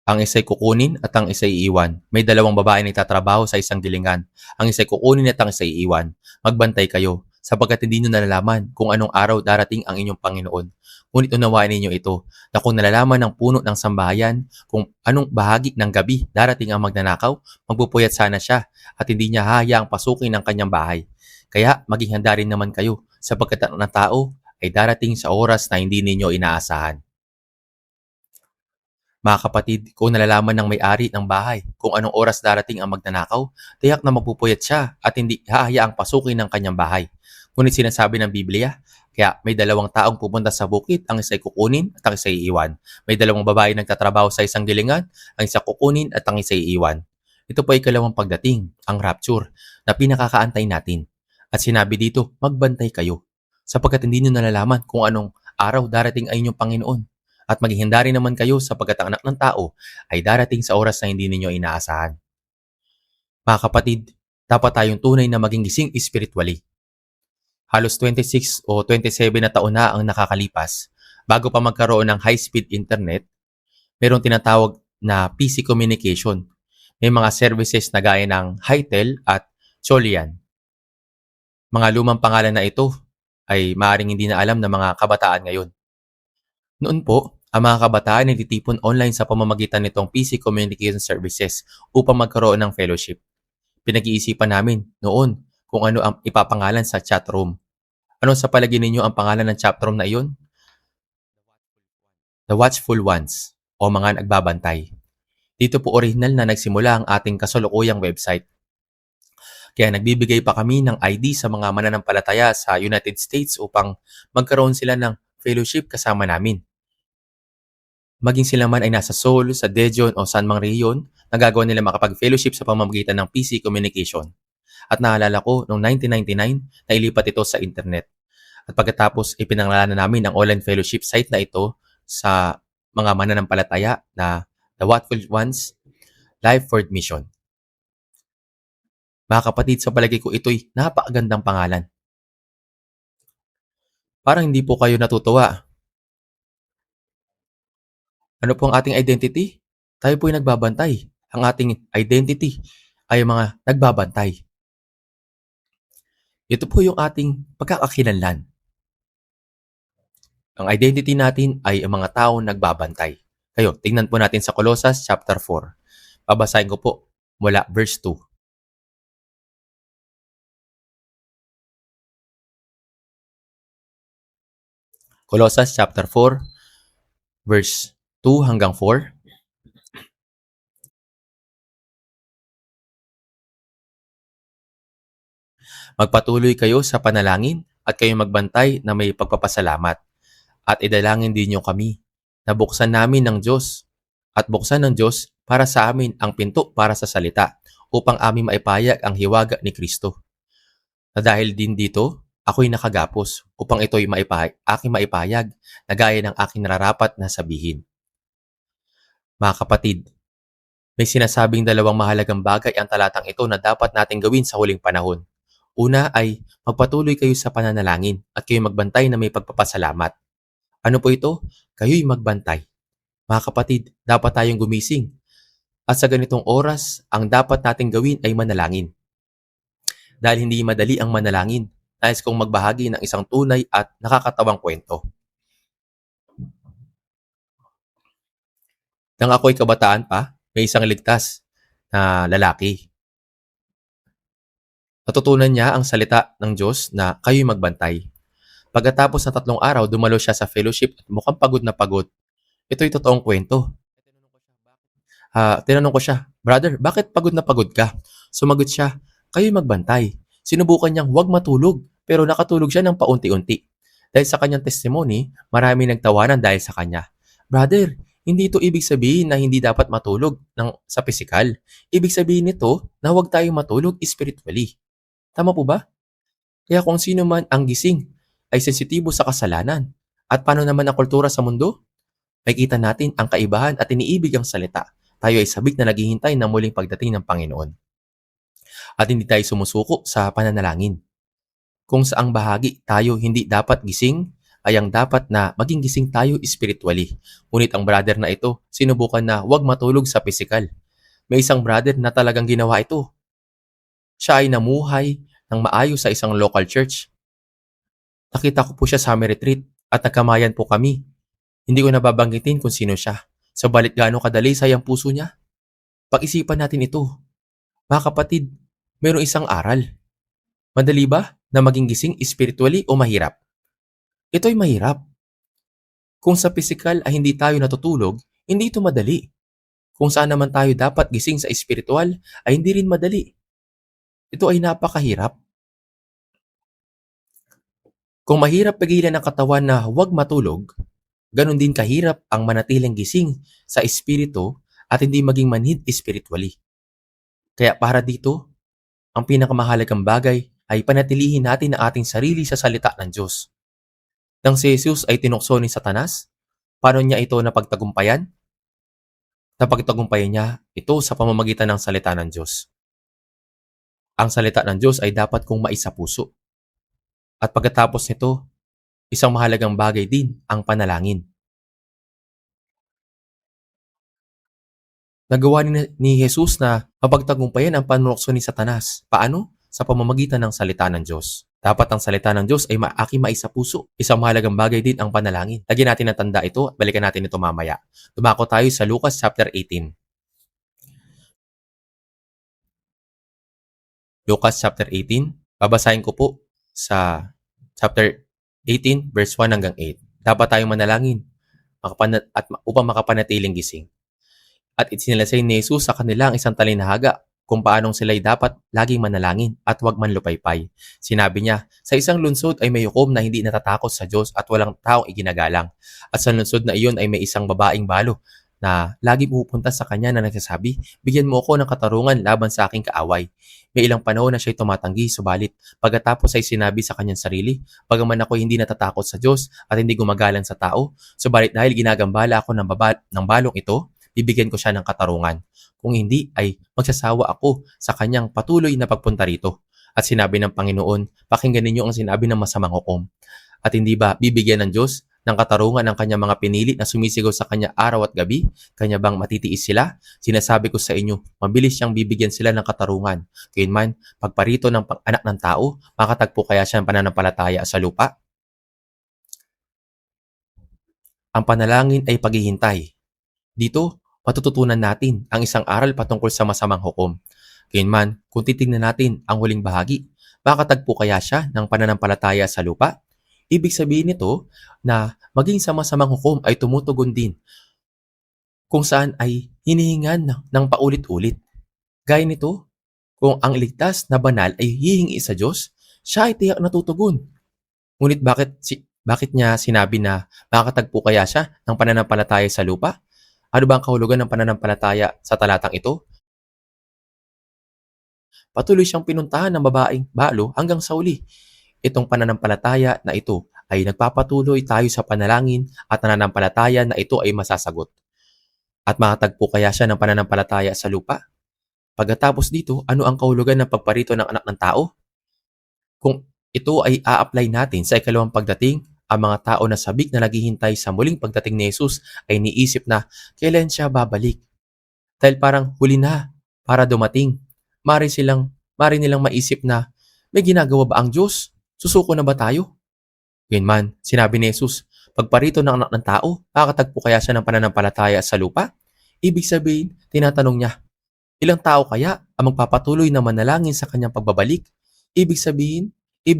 Ang isa'y kukunin at ang isa'y iiwan. May dalawang babae na nagtatrabaho sa isang gilingan. Ang isa'y kukunin at ang isa'y iiwan. Magbantay kayo, sapagkat hindi nyo nalalaman kung anong araw darating ang inyong Panginoon. Ngunit unawain ninyo ito, na kung nalalaman ng puno ng sambahayan kung anong bahagi ng gabi darating ang magnanakaw, magpupuyat sana siya at hindi niya hahayaang pasukin ang kanyang bahay. Kaya maging handa rin naman kayo, sapagkat ang tao ay darating sa oras na hindi ninyo inaasahan. Mga kapatid, kung nalalaman ng may-ari ng bahay kung anong oras darating ang magnanakaw, tiyak na magpupuyat siya at hindi hahayaang pasukin ng kanyang bahay. Ngunit sinasabi ng Biblia, kaya may dalawang taong pupunta sa bukid, ang isa'y kukunin at ang isa'y iiwan. May dalawang babae nagtatrabaho sa isang gilingan, ang isa kukunin at ang isa'y iiwan. Ito po ay ikalawang pagdating, ang rapture, na pinakakaantay natin. At sinabi dito, magbantay kayo, sapagkat hindi nyo nalalaman kung anong araw darating ay inyong Panginoon. At maging handa rin naman kayo sapagkat ang anak ng tao ay darating sa oras na hindi ninyo inaasahan. Mga kapatid, dapat tayong tunay na maging gising spiritually. Halos 26 o 27 na taon na ang nakakalipas. Bago pa magkaroon ng high-speed internet, mayroong tinatawag na PC communication. May mga services na gaya ng Hitel at Cholian. Mga lumang pangalan na ito ay maaaring hindi na alam ng mga kabataan ngayon. Noon po, ang mga kabataan ay titipon online sa pamamagitan nitong PC Communication Services upang magkaroon ng fellowship. Pinag-iisipan namin noon kung ano ang ipapangalan sa chat room. Ano sa palagay ninyo ang pangalan ng chat room na iyon? The Watchful Ones o mga nagbabantay. Dito po original na nagsimula ang ating kasalukuyang website. Kaya nagbibigay pa kami ng ID sa mga mananampalataya sa United States upang magkaroon sila ng fellowship kasama namin. Maging sila man ay nasa Seoul, sa Daejeon o saan mang rehiyon, nagagawa nila makapag-fellowship sa pamamagitan ng PC communication. At naalala ko, noong 1999, nailipat ito sa internet. At pagkatapos, ipinangalanan namin ang online fellowship site na ito sa mga mananampalataya na The Watful Ones Life Word Mission. Mga kapatid, sa palagay ko ito'y napakagandang pangalan. Parang hindi po kayo natutuwa. Ano po ang ating identity? Tayo po ay nagbabantay. Ang ating identity ay mga nagbabantay. Ito po yung ating pagkakakilanlan. Ang identity natin ay ang mga taong nagbabantay. Kayo, tingnan po natin sa Colossus chapter 4. Babasahin ko po mula verse 2. Colossus chapter 4, verse 2 hanggang 4. Magpatuloy kayo sa panalangin at kayo magbantay na may pagpapasalamat. At idalangin din niyo kami na buksan namin ng Diyos at buksan ng Diyos para sa amin ang pinto para sa salita upang aming maipayag ang hiwaga ni Kristo. Na dahil din dito, ako'y nakagapos upang ito'y aking maipayag na gaya ng aking nararapat na sabihin. Mga kapatid, may sinasabing dalawang mahalagang bagay ang talatang ito na dapat nating gawin sa huling panahon. Una ay magpatuloy kayo sa pananalangin at kayo magbantay na may pagpapasalamat. Ano po ito? Kayo'y magbantay. Mga kapatid, dapat tayong gumising. At sa ganitong oras, ang dapat nating gawin ay manalangin. Dahil hindi madali ang manalangin, nais kong magbahagi ng isang tunay at nakakatawang kwento. Nang ako'y kabataan pa, may isang ligtas na lalaki. Natutunan niya ang salita ng Diyos na kayo'y magbantay. Pagkatapos ng 3 araw, dumalo siya sa fellowship at mukhang pagod na pagod. Ito'y totoong kwento. Tinanong ko siya, "Brother, bakit pagod na pagod ka?" Sumagot siya, "Kayo'y magbantay." Sinubukan niyang huwag matulog, pero nakatulog siya ng paunti-unti. Dahil sa kanyang testimony, marami nagtawanan dahil sa kanya. "Brother, hindi ito ibig sabihin na hindi dapat matulog sa pisikal. Ibig sabihin nito na huwag tayong matulog spiritually." Tama po ba? Kaya kung sino man ang gising ay sensitibo sa kasalanan. At paano naman ang kultura sa mundo? Makikita natin ang kaibahan at iniibig ang salita. Tayo ay sabik na naghihintay ng muling pagdating ng Panginoon. At hindi tayo sumusuko sa pananalangin. Kung saang bahagi tayo hindi dapat gising, ay ang dapat na maging gising tayo spiritually. Ngunit ang brother na ito, sinubukan na huwag matulog sa pisikal. May isang brother na talagang ginawa ito. Siya ay namuhay ng maayos sa isang local church. Nakita ko po siya sa aming retreat at nagkamayan po kami. Hindi ko nababanggitin kung sino siya. Subalit gaano kadalisay ang puso niya. Pag-isipan natin ito. Mga kapatid, mayroong isang aral. Madali ba na maging gising spiritually o mahirap? Ito'y mahirap. Kung sa pisikal ay hindi tayo natutulog, hindi ito madali. Kung saan naman tayo dapat gising sa spiritual ay hindi rin madali. Ito ay napakahirap. Kung mahirap pigilan ng katawan na huwag matulog, ganon din kahirap ang manatiling gising sa espiritu at hindi maging manhid spiritually. Kaya para dito, ang pinakamahalagang bagay ay panatilihin natin ang ating sarili sa salita ng Diyos. Nang si Jesus ay tinukso ni Satanas, paano niya ito napagtagumpayan? Napagtagumpayan niya ito sa pamamagitan ng salita ng Diyos. Ang salita ng Diyos ay dapat kong maisapuso. At pagkatapos nito, isang mahalagang bagay din ang panalangin. Nagawa ni Jesus na mapagtagumpayan ang panunokso ni Satanas. Paano? Sa pamamagitan ng salita ng Diyos. Dapat ang salita ng Diyos ay aking maisapuso. Isang mahalagang bagay din ang panalangin. Lagyan natin ang tanda ito at balikan natin ito mamaya. Dumako tayo sa Lucas chapter 18. Lucas chapter 18. Babasahin ko po sa chapter 18 verse 1 hanggang 8. Dapat tayong manalangin upang makapanatiling gising. At itinilasay ni Jesus sa kanila ang isang talinahaga. kung paanong sila'y dapat laging manalangin at huwag manlupaypay. Sinabi niya, sa isang lungsod ay may hukom na hindi natatakot sa Diyos at walang taong iginagalang. At sa lungsod na iyon ay may isang babaeng balo na lagi pupunta sa kanya na nagsasabi, bigyan mo ako ng katarungan laban sa aking kaaway. May ilang panahon na siya'y tumatanggi, subalit pagkatapos ay sinabi sa kanyang sarili, bagaman ako hindi natatakot sa Diyos at hindi gumagalang sa tao, subalit dahil ginagambala ako ng balong ito, bibigyan ko siya ng katarungan. Kung hindi ay magsasawa ako sa kanyang patuloy na pagpunta rito. At sinabi ng Panginoon, pakinggan ninyo ang sinabi ng masamang hukom. At hindi ba bibigyan ng Diyos ng katarungan ng kanyang mga pinili na sumisigaw sa kanya araw at gabi? Kanya bang matitiis sila? Sinasabi ko sa inyo, mabilis siyang bibigyan sila ng katarungan. Gayunman, pagparito ng anak ng tao, makatagpo kaya siya ng pananampalataya sa lupa? Ang panalangin ay paghihintay. Dito, matututunan natin ang isang aral patungkol sa masamang hukom. Gayunman, kung titignan natin ang huling bahagi, makatagpo kaya siya ng pananampalataya sa lupa? Ibig sabihin nito na maging sa masamang hukom ay tumutugon din kung saan ay hinihingan ng paulit-ulit. Gaya nito, kung ang ligtas na banal ay hihingi sa Diyos, siya ay tiyak na tutugon. Ngunit bakit niya sinabi na makakatagpo kaya siya ng pananampalataya sa lupa? Ano ba ang kahulugan ng pananampalataya sa talatang ito? Patuloy siyang pinuntahan ng babaeng balo hanggang sa uli. Itong pananampalataya na ito ay nagpapatuloy tayo sa panalangin at nananampalataya na ito ay masasagot. At makatagpo kaya siya ng pananampalataya sa lupa? Pagkatapos dito, ano ang kahulugan ng pagparito ng anak ng tao? Kung ito ay a-apply natin sa ikalawang pagdating, ang mga tao na sabik na naghihintay sa muling pagdating ni Jesus ay niisip na kailan siya babalik. Dahil parang huli na para dumating. Mari nilang maisip na may ginagawa ba ang Diyos? Susuko na ba tayo? Gayunman, sinabi ni Jesus, pagparito ng anak ng tao, makakatagpo kaya siya ng pananampalataya sa lupa? Ibig sabihin, tinatanong niya, ilang tao kaya ang magpapatuloy na manalangin sa kanyang pagbabalik? Ibig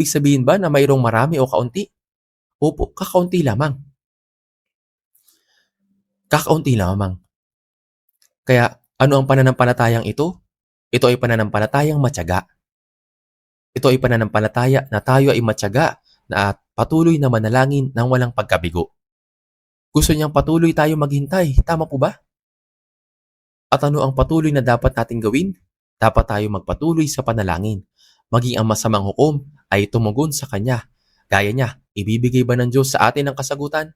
sabihin ba na mayroong marami o kaunti? Opo, kakaunti lamang. Kakaunti lamang. Kaya ano ang pananampalatayang ito? Ito ay pananampalatayang matyaga. Ito ay pananampalataya na tayo ay matyaga na at patuloy na manalangin ng walang pagkabigo. Gusto niyang patuloy tayo maghintay, tama po ba? At ano ang patuloy na dapat nating gawin? Dapat tayo magpatuloy sa panalangin. Maging ang masamang hukom ay tumugon sa Kanya. Gaya niya, ibibigay ba ng Diyos sa atin ang kasagutan?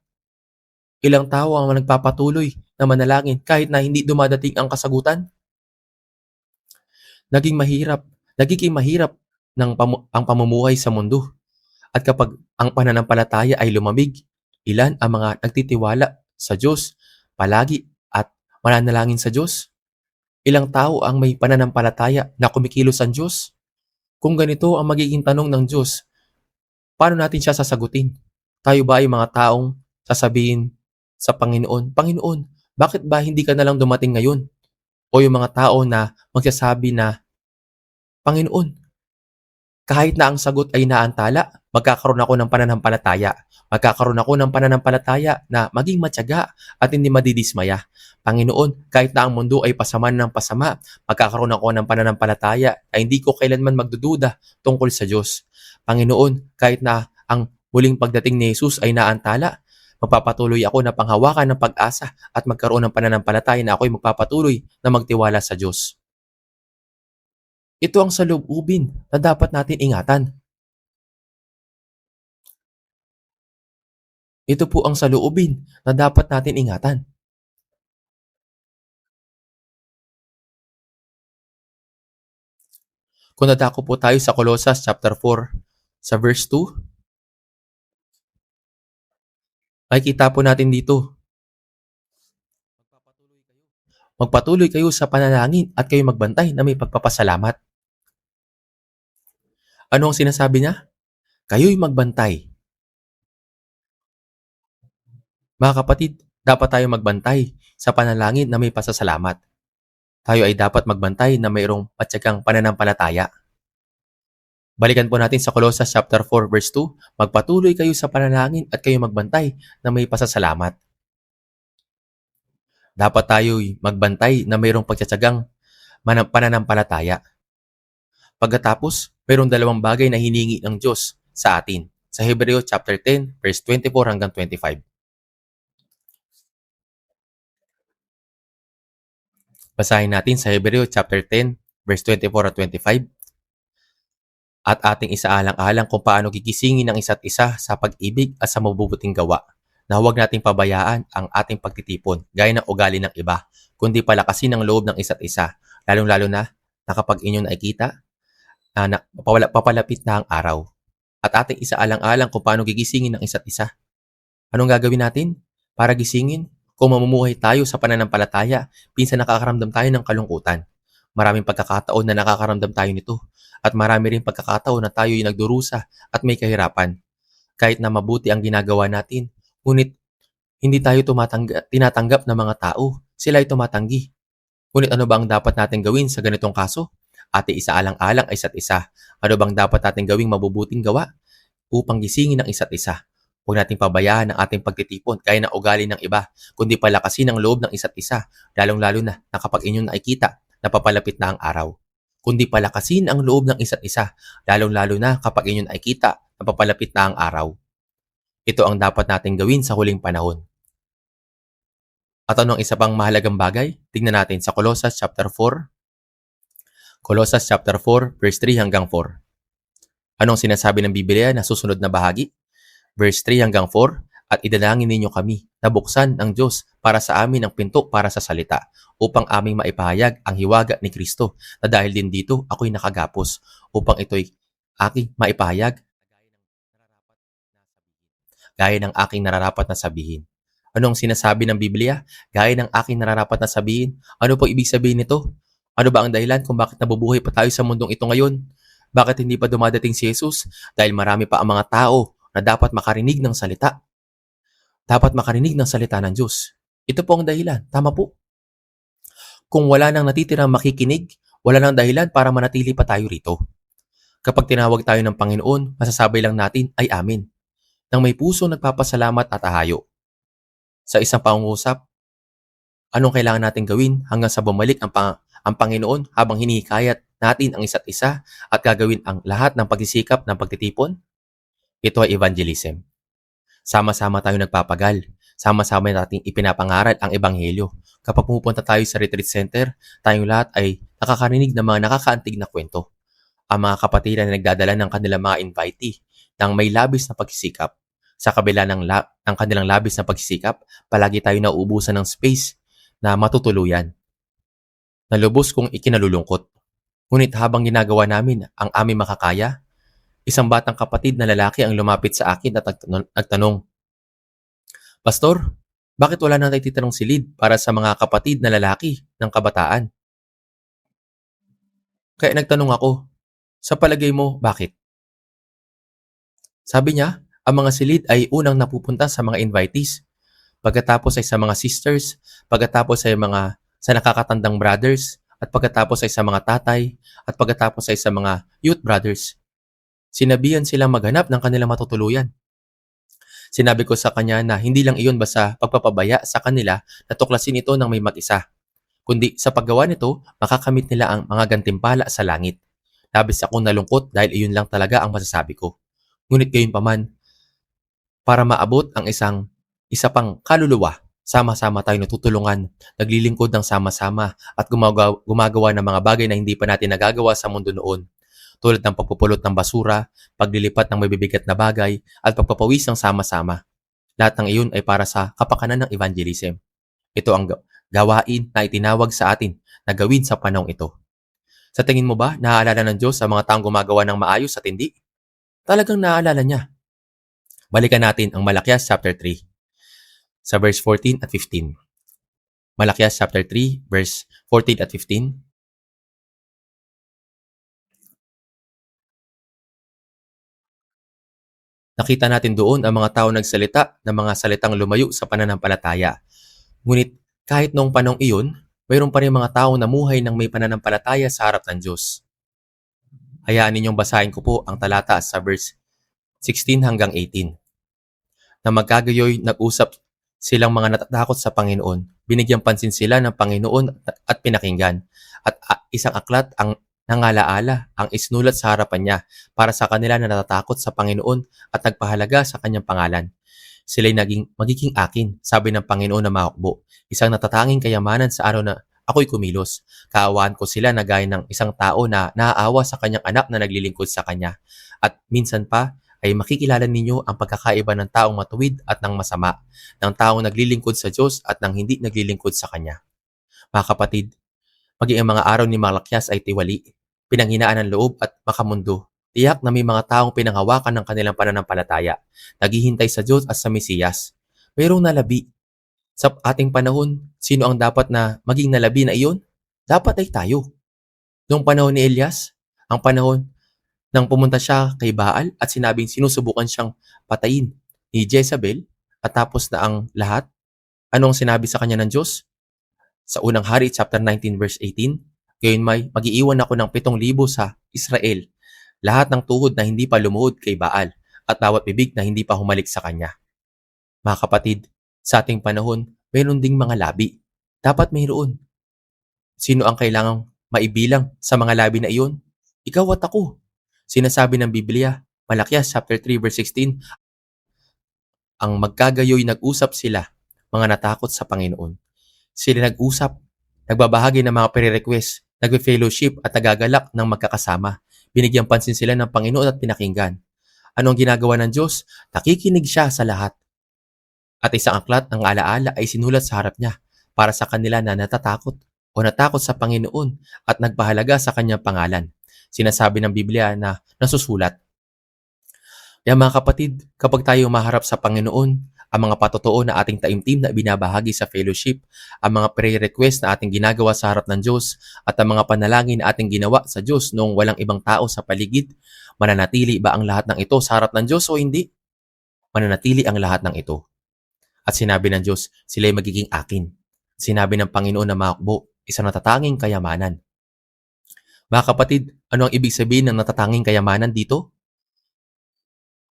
Ilang tao ang nagpapatuloy na manalangin kahit na hindi dumadating ang kasagutan? Nagiging mahirap ang pamumuhay sa mundo. At kapag ang pananampalataya ay lumamig, ilan ang mga nagtitiwala sa Diyos palagi at mananalangin sa Diyos? Ilang tao ang may pananampalataya na kumikilos ang Diyos? Kung ganito ang magiging tanong ng Diyos, paano natin siya sasagutin? Tayo ba ay mga taong sasabihin sa Panginoon, Panginoon, bakit ba hindi ka nalang dumating ngayon? O yung mga tao na magsasabi na, Panginoon, kahit na ang sagot ay naantala, magkakaroon ako ng pananampalataya. Magkakaroon ako ng pananampalataya na maging matyaga at hindi madidismaya. Panginoon, kahit na ang mundo ay pasama ng pasama, magkakaroon ako ng pananampalataya na hindi ko kailanman magdududa tungkol sa Diyos. Panginoon, kahit na ang muling pagdating ni Jesus ay naantala, magpapatuloy ako na panghawakan ng pag-asa at magkaroon ng pananampalataya na ako'y magpapatuloy na magtiwala sa Diyos. Ito ang saloobin na dapat natin ingatan. Ito po ang saloobin na dapat natin ingatan. Kung nadako po tayo sa Colossus chapter 4, sa verse 2, makikita po natin dito, magpatuloy kayo sa panalangin at kayo magbantay na may pagpapasalamat. Ano ang sinasabi niya? Kayo'y magbantay. Mga kapatid, dapat tayo magbantay sa panalangin na may pasasalamat. Tayo ay dapat magbantay na mayroong matyagang pananampalataya. Balikan po natin sa Colossus chapter 4 verse 2, magpatuloy kayo sa panalangin at kayo magbantay na may pasasalamat. Dapat tayo'y magbantay na mayroong pagtsatsagang pananampalataya. Pagkatapos, mayroong dalawang bagay na hiningi ng Diyos sa atin. Sa Hebreo chapter 10, verse 24 hanggang 25. Basahin natin sa Hebreo chapter 10, verse 24 at 25. At ating isaalang-alang kung paano gigisingin ng isa't isa sa pag-ibig at sa mabubuting gawa, na huwag nating pabayaan ang ating pagtitipon gaya ng ugali ng iba, kundi palakasin ang loob ng isa't isa, lalong-lalo na kapag inyo nakikita na papalapit na ang araw. At ating isaalang-alang kung paano gigisingin ng isa't isa. Anong gagawin natin para gisingin? Kung mamumuhay tayo sa pananampalataya, pinsan nakakaramdam tayo ng kalungkutan. Maraming pagkakataon na nakakaramdam tayo nito. At marami rin pagkakataon na tayo'y nagdurusa at may kahirapan. Kahit na mabuti ang ginagawa natin, ngunit hindi tayo tinatanggap ng mga tao. Sila ay tumatanggi. Ngunit ano ba ang dapat natin gawin sa ganitong kaso? Ate isaalang-alang ay isa't isa. Ano bang dapat natin gawing mabubuting gawa upang gisingin ng isa't isa? Huwag nating pabayaan ang ating pagtitipon gaya ng ugali ng iba, kundi palakasin ang loob ng isa't isa, lalong-lalo na kapag inyong nakikita na papalapit na ang araw. Kundi palakasin ang loob ng isa't isa, lalong-lalo na kapag inyong nakikita na papalapit na ang araw. Ito ang dapat nating gawin sa huling panahon. At anong isa pang mahalagang bagay? Tingnan natin sa Colossus chapter 4. Colossus chapter 4, verse 3 hanggang 4. Anong sinasabi ng Biblia na susunod na bahagi? Verse 3 hanggang 4, at idalangin ninyo kami na buksan ng Diyos para sa amin ang pinto para sa salita, upang aming maipahayag ang hiwaga ni Kristo, na dahil din dito ako'y nakagapos, upang ito'y aking maipahayag gaya ng aking nararapat na sabihin. Anong sinasabi ng Biblia? Gaya ng aking nararapat na sabihin. Ano po ibig sabihin nito? Ano ba ang dahilan kung bakit nabubuhay pa tayo sa mundong ito ngayon? Bakit hindi pa dumadating si Jesus? Dahil marami pa ang mga tao na dapat makarinig ng salita. Dapat makarinig ng salita ng Diyos. Ito po ang dahilan. Tama po. Kung wala nang natitirang makikinig, wala nang dahilan para manatili pa tayo rito. Kapag tinawag tayo ng Panginoon, masasabi lang natin ay amin. Nang may puso nagpapasalamat at ahayo. Sa isang pangungusap, anong kailangan natin gawin hanggang sa bumalik ang Panginoon habang hinihikayat natin ang isa't isa at gagawin ang lahat ng pagsisikap ng pagtitipon? Ito ay evangelism. Sama-sama tayo nagpapagal. Sama-sama nating ipinapangaral ang ebanghelyo. Kapag pumupunta tayo sa retreat center, tayong lahat ay nakakarinig ng mga nakakaantig na kwento. Ang mga kapatiran na nagdadala ng kanilang mga invitee ng may labis na pagsisikap. Sa kabila ng kanilang labis na pagsisikap, palagi tayo nauubusan ng space na matutuluyan. Nalubos kong ikinalulungkot. Ngunit habang ginagawa namin ang aming makakaya, isang batang kapatid na lalaki ang lumapit sa akin at nagtanong, Pastor, bakit wala nang natitirang silid para sa mga kapatid na lalaki ng kabataan? Kaya nagtanong ako, sa palagay mo, bakit? Sabi niya, ang mga silid ay unang napupunta sa mga invitees, pagkatapos ay sa mga sisters, pagkatapos ay sa nakakatandang brothers, at pagkatapos ay sa mga tatay, at pagkatapos ay sa mga youth brothers. Sinabihan silang maghanap ng kanilang matutuluyan. Sinabi ko sa kanya na hindi lang iyon basta pagpapabaya sa kanila na tuklasin ito ng may mag-isa, kundi sa paggawa nito, makakamit nila ang mga gantimpala sa langit. Labis akong nalungkot dahil iyon lang talaga ang masasabi ko. Ngunit gayon paman, para maabot ang isa pang kaluluwa, sama-sama tayo natutulungan, naglilingkod ng sama-sama at gumagawa ng mga bagay na hindi pa natin nagagawa sa mundo noon. Tulad ng pagpupulot ng basura, paglilipat ng mabibigat na bagay, at pagpapawis ng sama-sama. Lahat ng iyon ay para sa kapakanan ng evangelism. Ito ang gawain na itinawag sa atin na gawin sa panahong ito. Sa tingin mo ba, naaalala ng Diyos sa mga taong gumagawa ng maayos at hindi? Talagang naaalala niya. Balikan natin ang Malakias chapter 3, sa verse 14 at 15. Malakias chapter 3, verse 14 at 15. Nakita natin doon ang mga tao nagsalita ng mga salitang lumayo sa pananampalataya. Ngunit kahit noong panahong iyon, mayroon pa rin mga tao na namuhay ng may pananampalataya sa harap ng Diyos. Hayaan ninyong basahin ko po ang talata sa verse 16 hanggang 18. Na magkagayoy nag-usap silang mga natatakot sa Panginoon. Binigyang pansin sila ng Panginoon at pinakinggan. at isang aklat ang nangalaala ang isnulat sa harapan niya para sa kanila na natatakot sa Panginoon at nagpahalaga sa kanyang pangalan. Sila'y magiging akin, sabi ng Panginoon na mahukbo, isang natatanging kayamanan sa araw na ako'y kumilos. Kaawaan ko sila na gaya ng isang tao na naaawa sa kanyang anak na naglilingkod sa kanya. At minsan pa ay makikilala ninyo ang pagkakaiba ng taong matuwid at ng masama, ng taong naglilingkod sa Diyos at ng hindi naglilingkod sa Kanya. Mga kapatid, maging ang mga araw ni Malakyas ay tiwali, pinanghinaan ng loob at makamundo. Tiyak na may mga taong pinanghawakan ng kanilang pananampalataya, naghihintay sa Diyos at sa Mesiyas. Mayroong nalabi. Sa ating panahon, sino ang dapat na maging nalabi na iyon? Dapat ay tayo. Noong panahon ni Elias, ang panahon nang pumunta siya kay Baal at sinabing sinusubukan siyang patayin ni Jezebel at tapos na ang lahat, anong sinabi sa kanya ng Diyos? Sa unang hari, chapter 19, verse 18, gayon may mag-iiwan ako ng 7,000 sa Israel, lahat ng tuhod na hindi pa lumuhod kay Baal at bawat bibig na hindi pa humalik sa kanya. Mga kapatid, sa ating panahon, mayroon ding mga labi. Dapat mayroon. Sino ang kailangang maibilang sa mga labi na iyon? Ikaw at ako. Sinasabi ng Biblia, Malakyas chapter 3 verse 16, ang magkagayoy nag-usap sila, mga natakot sa Panginoon. Sila nag-usap, nagbabahagi ng mga pre-request, nagbe-fellowship at nagagalak ng magkakasama. Binigyan pansin sila ng Panginoon at pinakinggan. Ano ang ginagawa ng Diyos? Nakikinig siya sa lahat. At isang aklat ng alaala ay sinulat sa harap niya para sa kanila na natatakot o natakot sa Panginoon at nagpahalaga sa kanyang pangalan. Sinasabi ng Biblia na nasusulat. Kaya mga kapatid, kapag tayo maharap sa Panginoon, ang mga patotoo na ating taimtim na binabahagi sa fellowship, ang mga prayer request na ating ginagawa sa harap ng Diyos, at ang mga panalangin na ating ginawa sa Diyos noong walang ibang tao sa paligid, mananatili ba ang lahat ng ito sa harap ng Diyos o hindi? Mananatili ang lahat ng ito. At sinabi ng Diyos, sila'y magiging akin. Sinabi ng Panginoon na mahukbo, isang natatanging kayamanan. Mga kapatid, ano ang ibig sabihin ng natatanging kayamanan dito?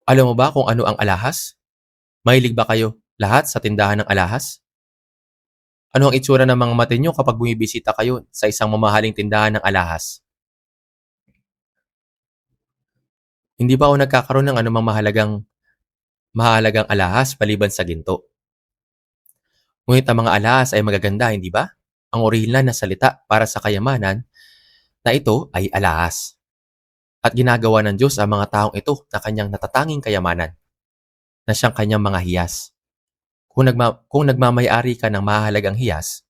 Alam mo ba kung ano ang alahas? Mahilig ba kayo lahat sa tindahan ng alahas? Ano ang itsura ng mga mata niyo kapag bumibisita kayo sa isang mamahaling tindahan ng alahas? Hindi ba ako nagkakaroon ng anumang mahalagang alahas maliban sa ginto? Ngunit ang mga alahas ay magaganda, hindi ba? Ang orihinal na salita para sa kayamanan na ito ay alahas. At ginagawa ng Diyos ang mga taong ito na kanyang natatanging kayamanan, na siyang kanyang mga hiyas. Kung nagmamayari ka ng mahalagang hiyas,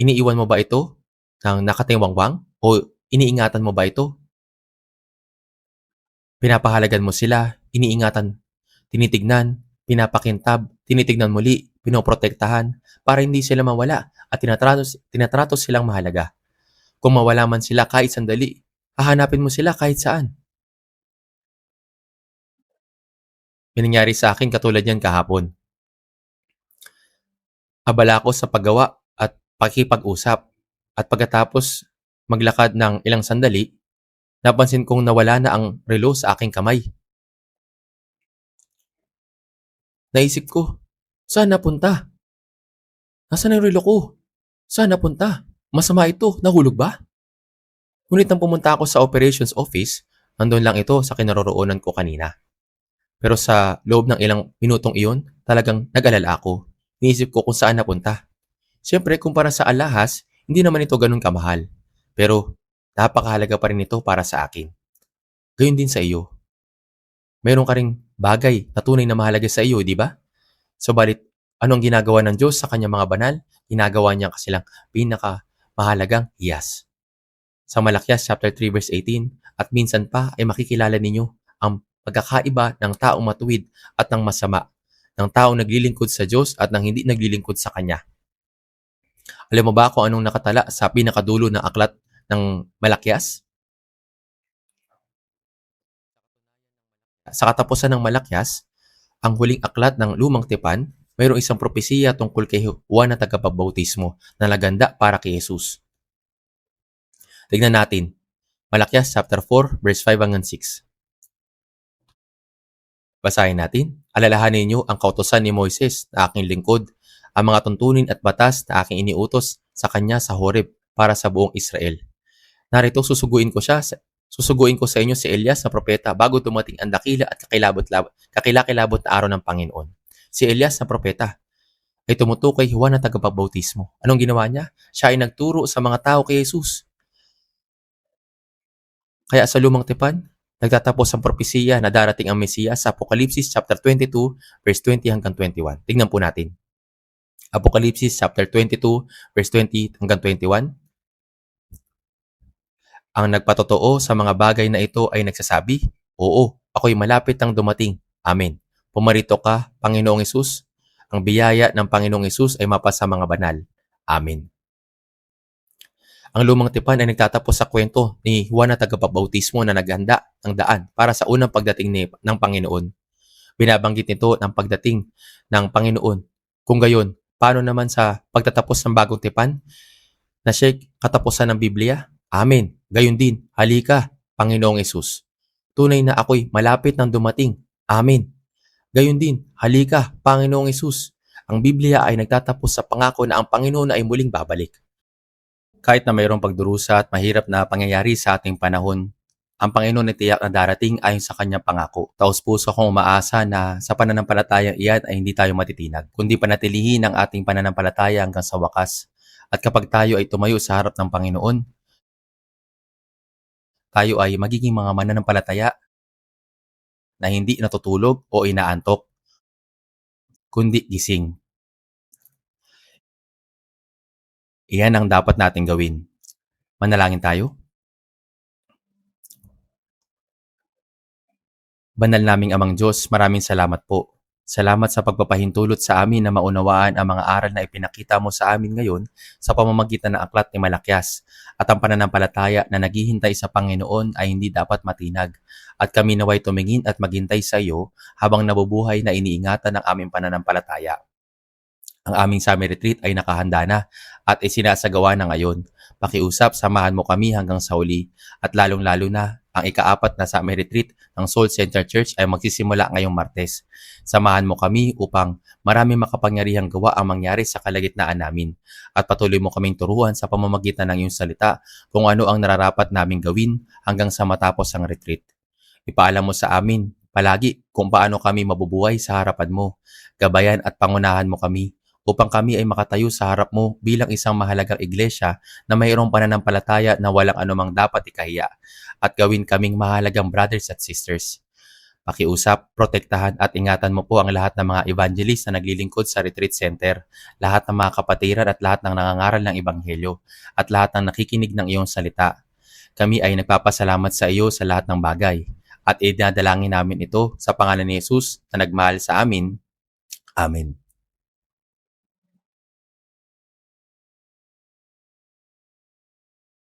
iniiwan mo ba ito ng nakatingwangwang o iniingatan mo ba ito? Pinapahalagan mo sila, iniingatan, tinitignan, pinapakintab, tinitignan muli, pinoprotektahan para hindi sila mawala at tinatrato silang mahalaga. Kung mawala man sila kahit sandali, hahanapin mo sila kahit saan. May nangyari sa akin katulad yan kahapon. Abala ako sa paggawa at pakikipag-usap at pagkatapos maglakad ng ilang sandali, napansin kong nawala na ang relo sa aking kamay. Naisip ko, saan napunta? Nasaan ang relo ko? Saan napunta? Masama ito, nahulog ba? Ngunit nang pumunta ako sa operations office, nandun lang ito sa kinaroroonan ko kanina. Pero sa loob ng ilang minutong iyon, talagang nag-alala ako. Iniisip ko kung saan napunta. Siyempre, kumpara sa alahas, hindi naman ito ganun kamahal. Pero napakahalaga pa rin ito para sa akin. Gayun din sa iyo. Meron ka ring bagay na tunay na mahalaga sa iyo, di ba? Subalit, anong ginagawa ng Diyos sa kanyang mga banal? Ginagawa niya kasilang pinakamahalagang hiyas. Sa Malakyas chapter 3 verse 18, at minsan pa ay makikilala ninyo ang pagkakaiba ng taong matuwid at ng masama, ng taong naglilingkod sa Diyos at ng hindi naglilingkod sa Kanya. Alam mo ba kung anong nakatala sa pinakadulo ng aklat ng Malakyas? Sa katapusan ng Malakyas, ang huling aklat ng Lumang Tipan, mayroong isang propesiya tungkol kay Juan na tagapagbautismo na naganda para kay Jesus. Tignan natin, Malakyas chapter 4 verse 5 hanggang 6. Basahin natin. Alalahanin niyo ang kautusan ni Moises na aking lingkod, ang mga tuntunin at batas na aking iniutos sa kanya sa Horeb para sa buong Israel. Narito susuguin ko sa inyo si Elias na propeta bago dumating ang dakila at kakilakilabot na araw ng Panginoon. Si Elias na propeta ay tumutukoy kay Juan na tagapagbautismo. Anong ginawa niya? Siya ay nagturo sa mga tao kay Jesus. Kaya sa Lumang Tipan, nagtatapos ang propesiya na darating ang Mesiyas sa Apokalipsis chapter 22 verse 20 hanggang 21. Tingnan po natin. Apokalipsis chapter 22 verse 20 hanggang 21. Ang nagpatotoo sa mga bagay na ito ay nagsasabi, "Oo, ako'y malapit nang dumating. Amen. Pumarito ka, Panginoong Hesus. Ang biyaya ng Panginoong Hesus ay mapasa mga banal. Amen." Ang Lumang Tipan ay nagtatapos sa kwento ni Juan na tagapagbautismo na naghanda ng daan para sa unang pagdating ng Panginoon. Binabanggit nito ng pagdating ng Panginoon. Kung gayon, paano naman sa pagtatapos ng Bagong Tipan na siya'y katapusan ng Biblia? Amen. Gayon din, halika, Panginoong Hesus. Tunay na ako'y malapit nang dumating. Amen. Gayon din, halika, Panginoong Hesus. Ang Biblia ay nagtatapos sa pangako na ang Panginoon ay muling babalik. Kahit na mayroong pagdurusa at mahirap na pangyayari sa ating panahon, ang Panginoon ay tiyak na darating ayon sa kanyang pangako. Taos puso akong umaasa na sa pananampalatayang iyan ay hindi tayo matitinag, kundi panatilihin ang ating pananampalataya hanggang sa wakas. At kapag tayo ay tumayo sa harap ng Panginoon, tayo ay magiging mga mananampalataya na hindi natutulog o inaantok, kundi gising. Iyan ang dapat nating gawin. Manalangin tayo. Banal naming Amang Diyos, maraming salamat po. Salamat sa pagpapahintulot sa amin na maunawaan ang mga aral na ipinakita mo sa amin ngayon sa pamamagitan ng aklat ni Malakyas at ang pananampalataya na naghihintay sa Panginoon ay hindi dapat matinag at kami naway tumingin at maghintay sa iyo habang nabubuhay na iniingatan ng aming pananampalataya. Ang aming summer retreat ay nakahanda na at isinasagawa na ngayon. Pakiusap, samahan mo kami hanggang sa huli at lalong-lalo na ang ika-4 na summer retreat ng Soul Center Church ay magsisimula ngayong Martes. Samahan mo kami upang maraming makapangyarihang gawa ang mangyari sa kalagitnaan namin at patuloy mo kaming turuan sa pamamagitan ng iyong salita kung ano ang nararapat naming gawin hanggang sa matapos ang retreat. Ipaalam mo sa amin palagi kung paano kami mabubuhay sa harapan mo. Gabayan at pangunahan mo kami upang kami ay makatayo sa harap mo bilang isang mahalagang iglesia na mayroong pananampalataya na walang anumang dapat ikahiya at gawin kaming mahalagang brothers at sisters. Pakiusap, protektahan at ingatan mo po ang lahat ng mga evangelist na naglilingkod sa retreat center, lahat ng mga kapatiran at lahat ng nangangaral ng ebanghelyo at lahat ng nakikinig ng iyong salita. Kami ay nagpapasalamat sa iyo sa lahat ng bagay at idinadalangin namin ito sa pangalan ni Jesus na nagmahal sa amin. Amen.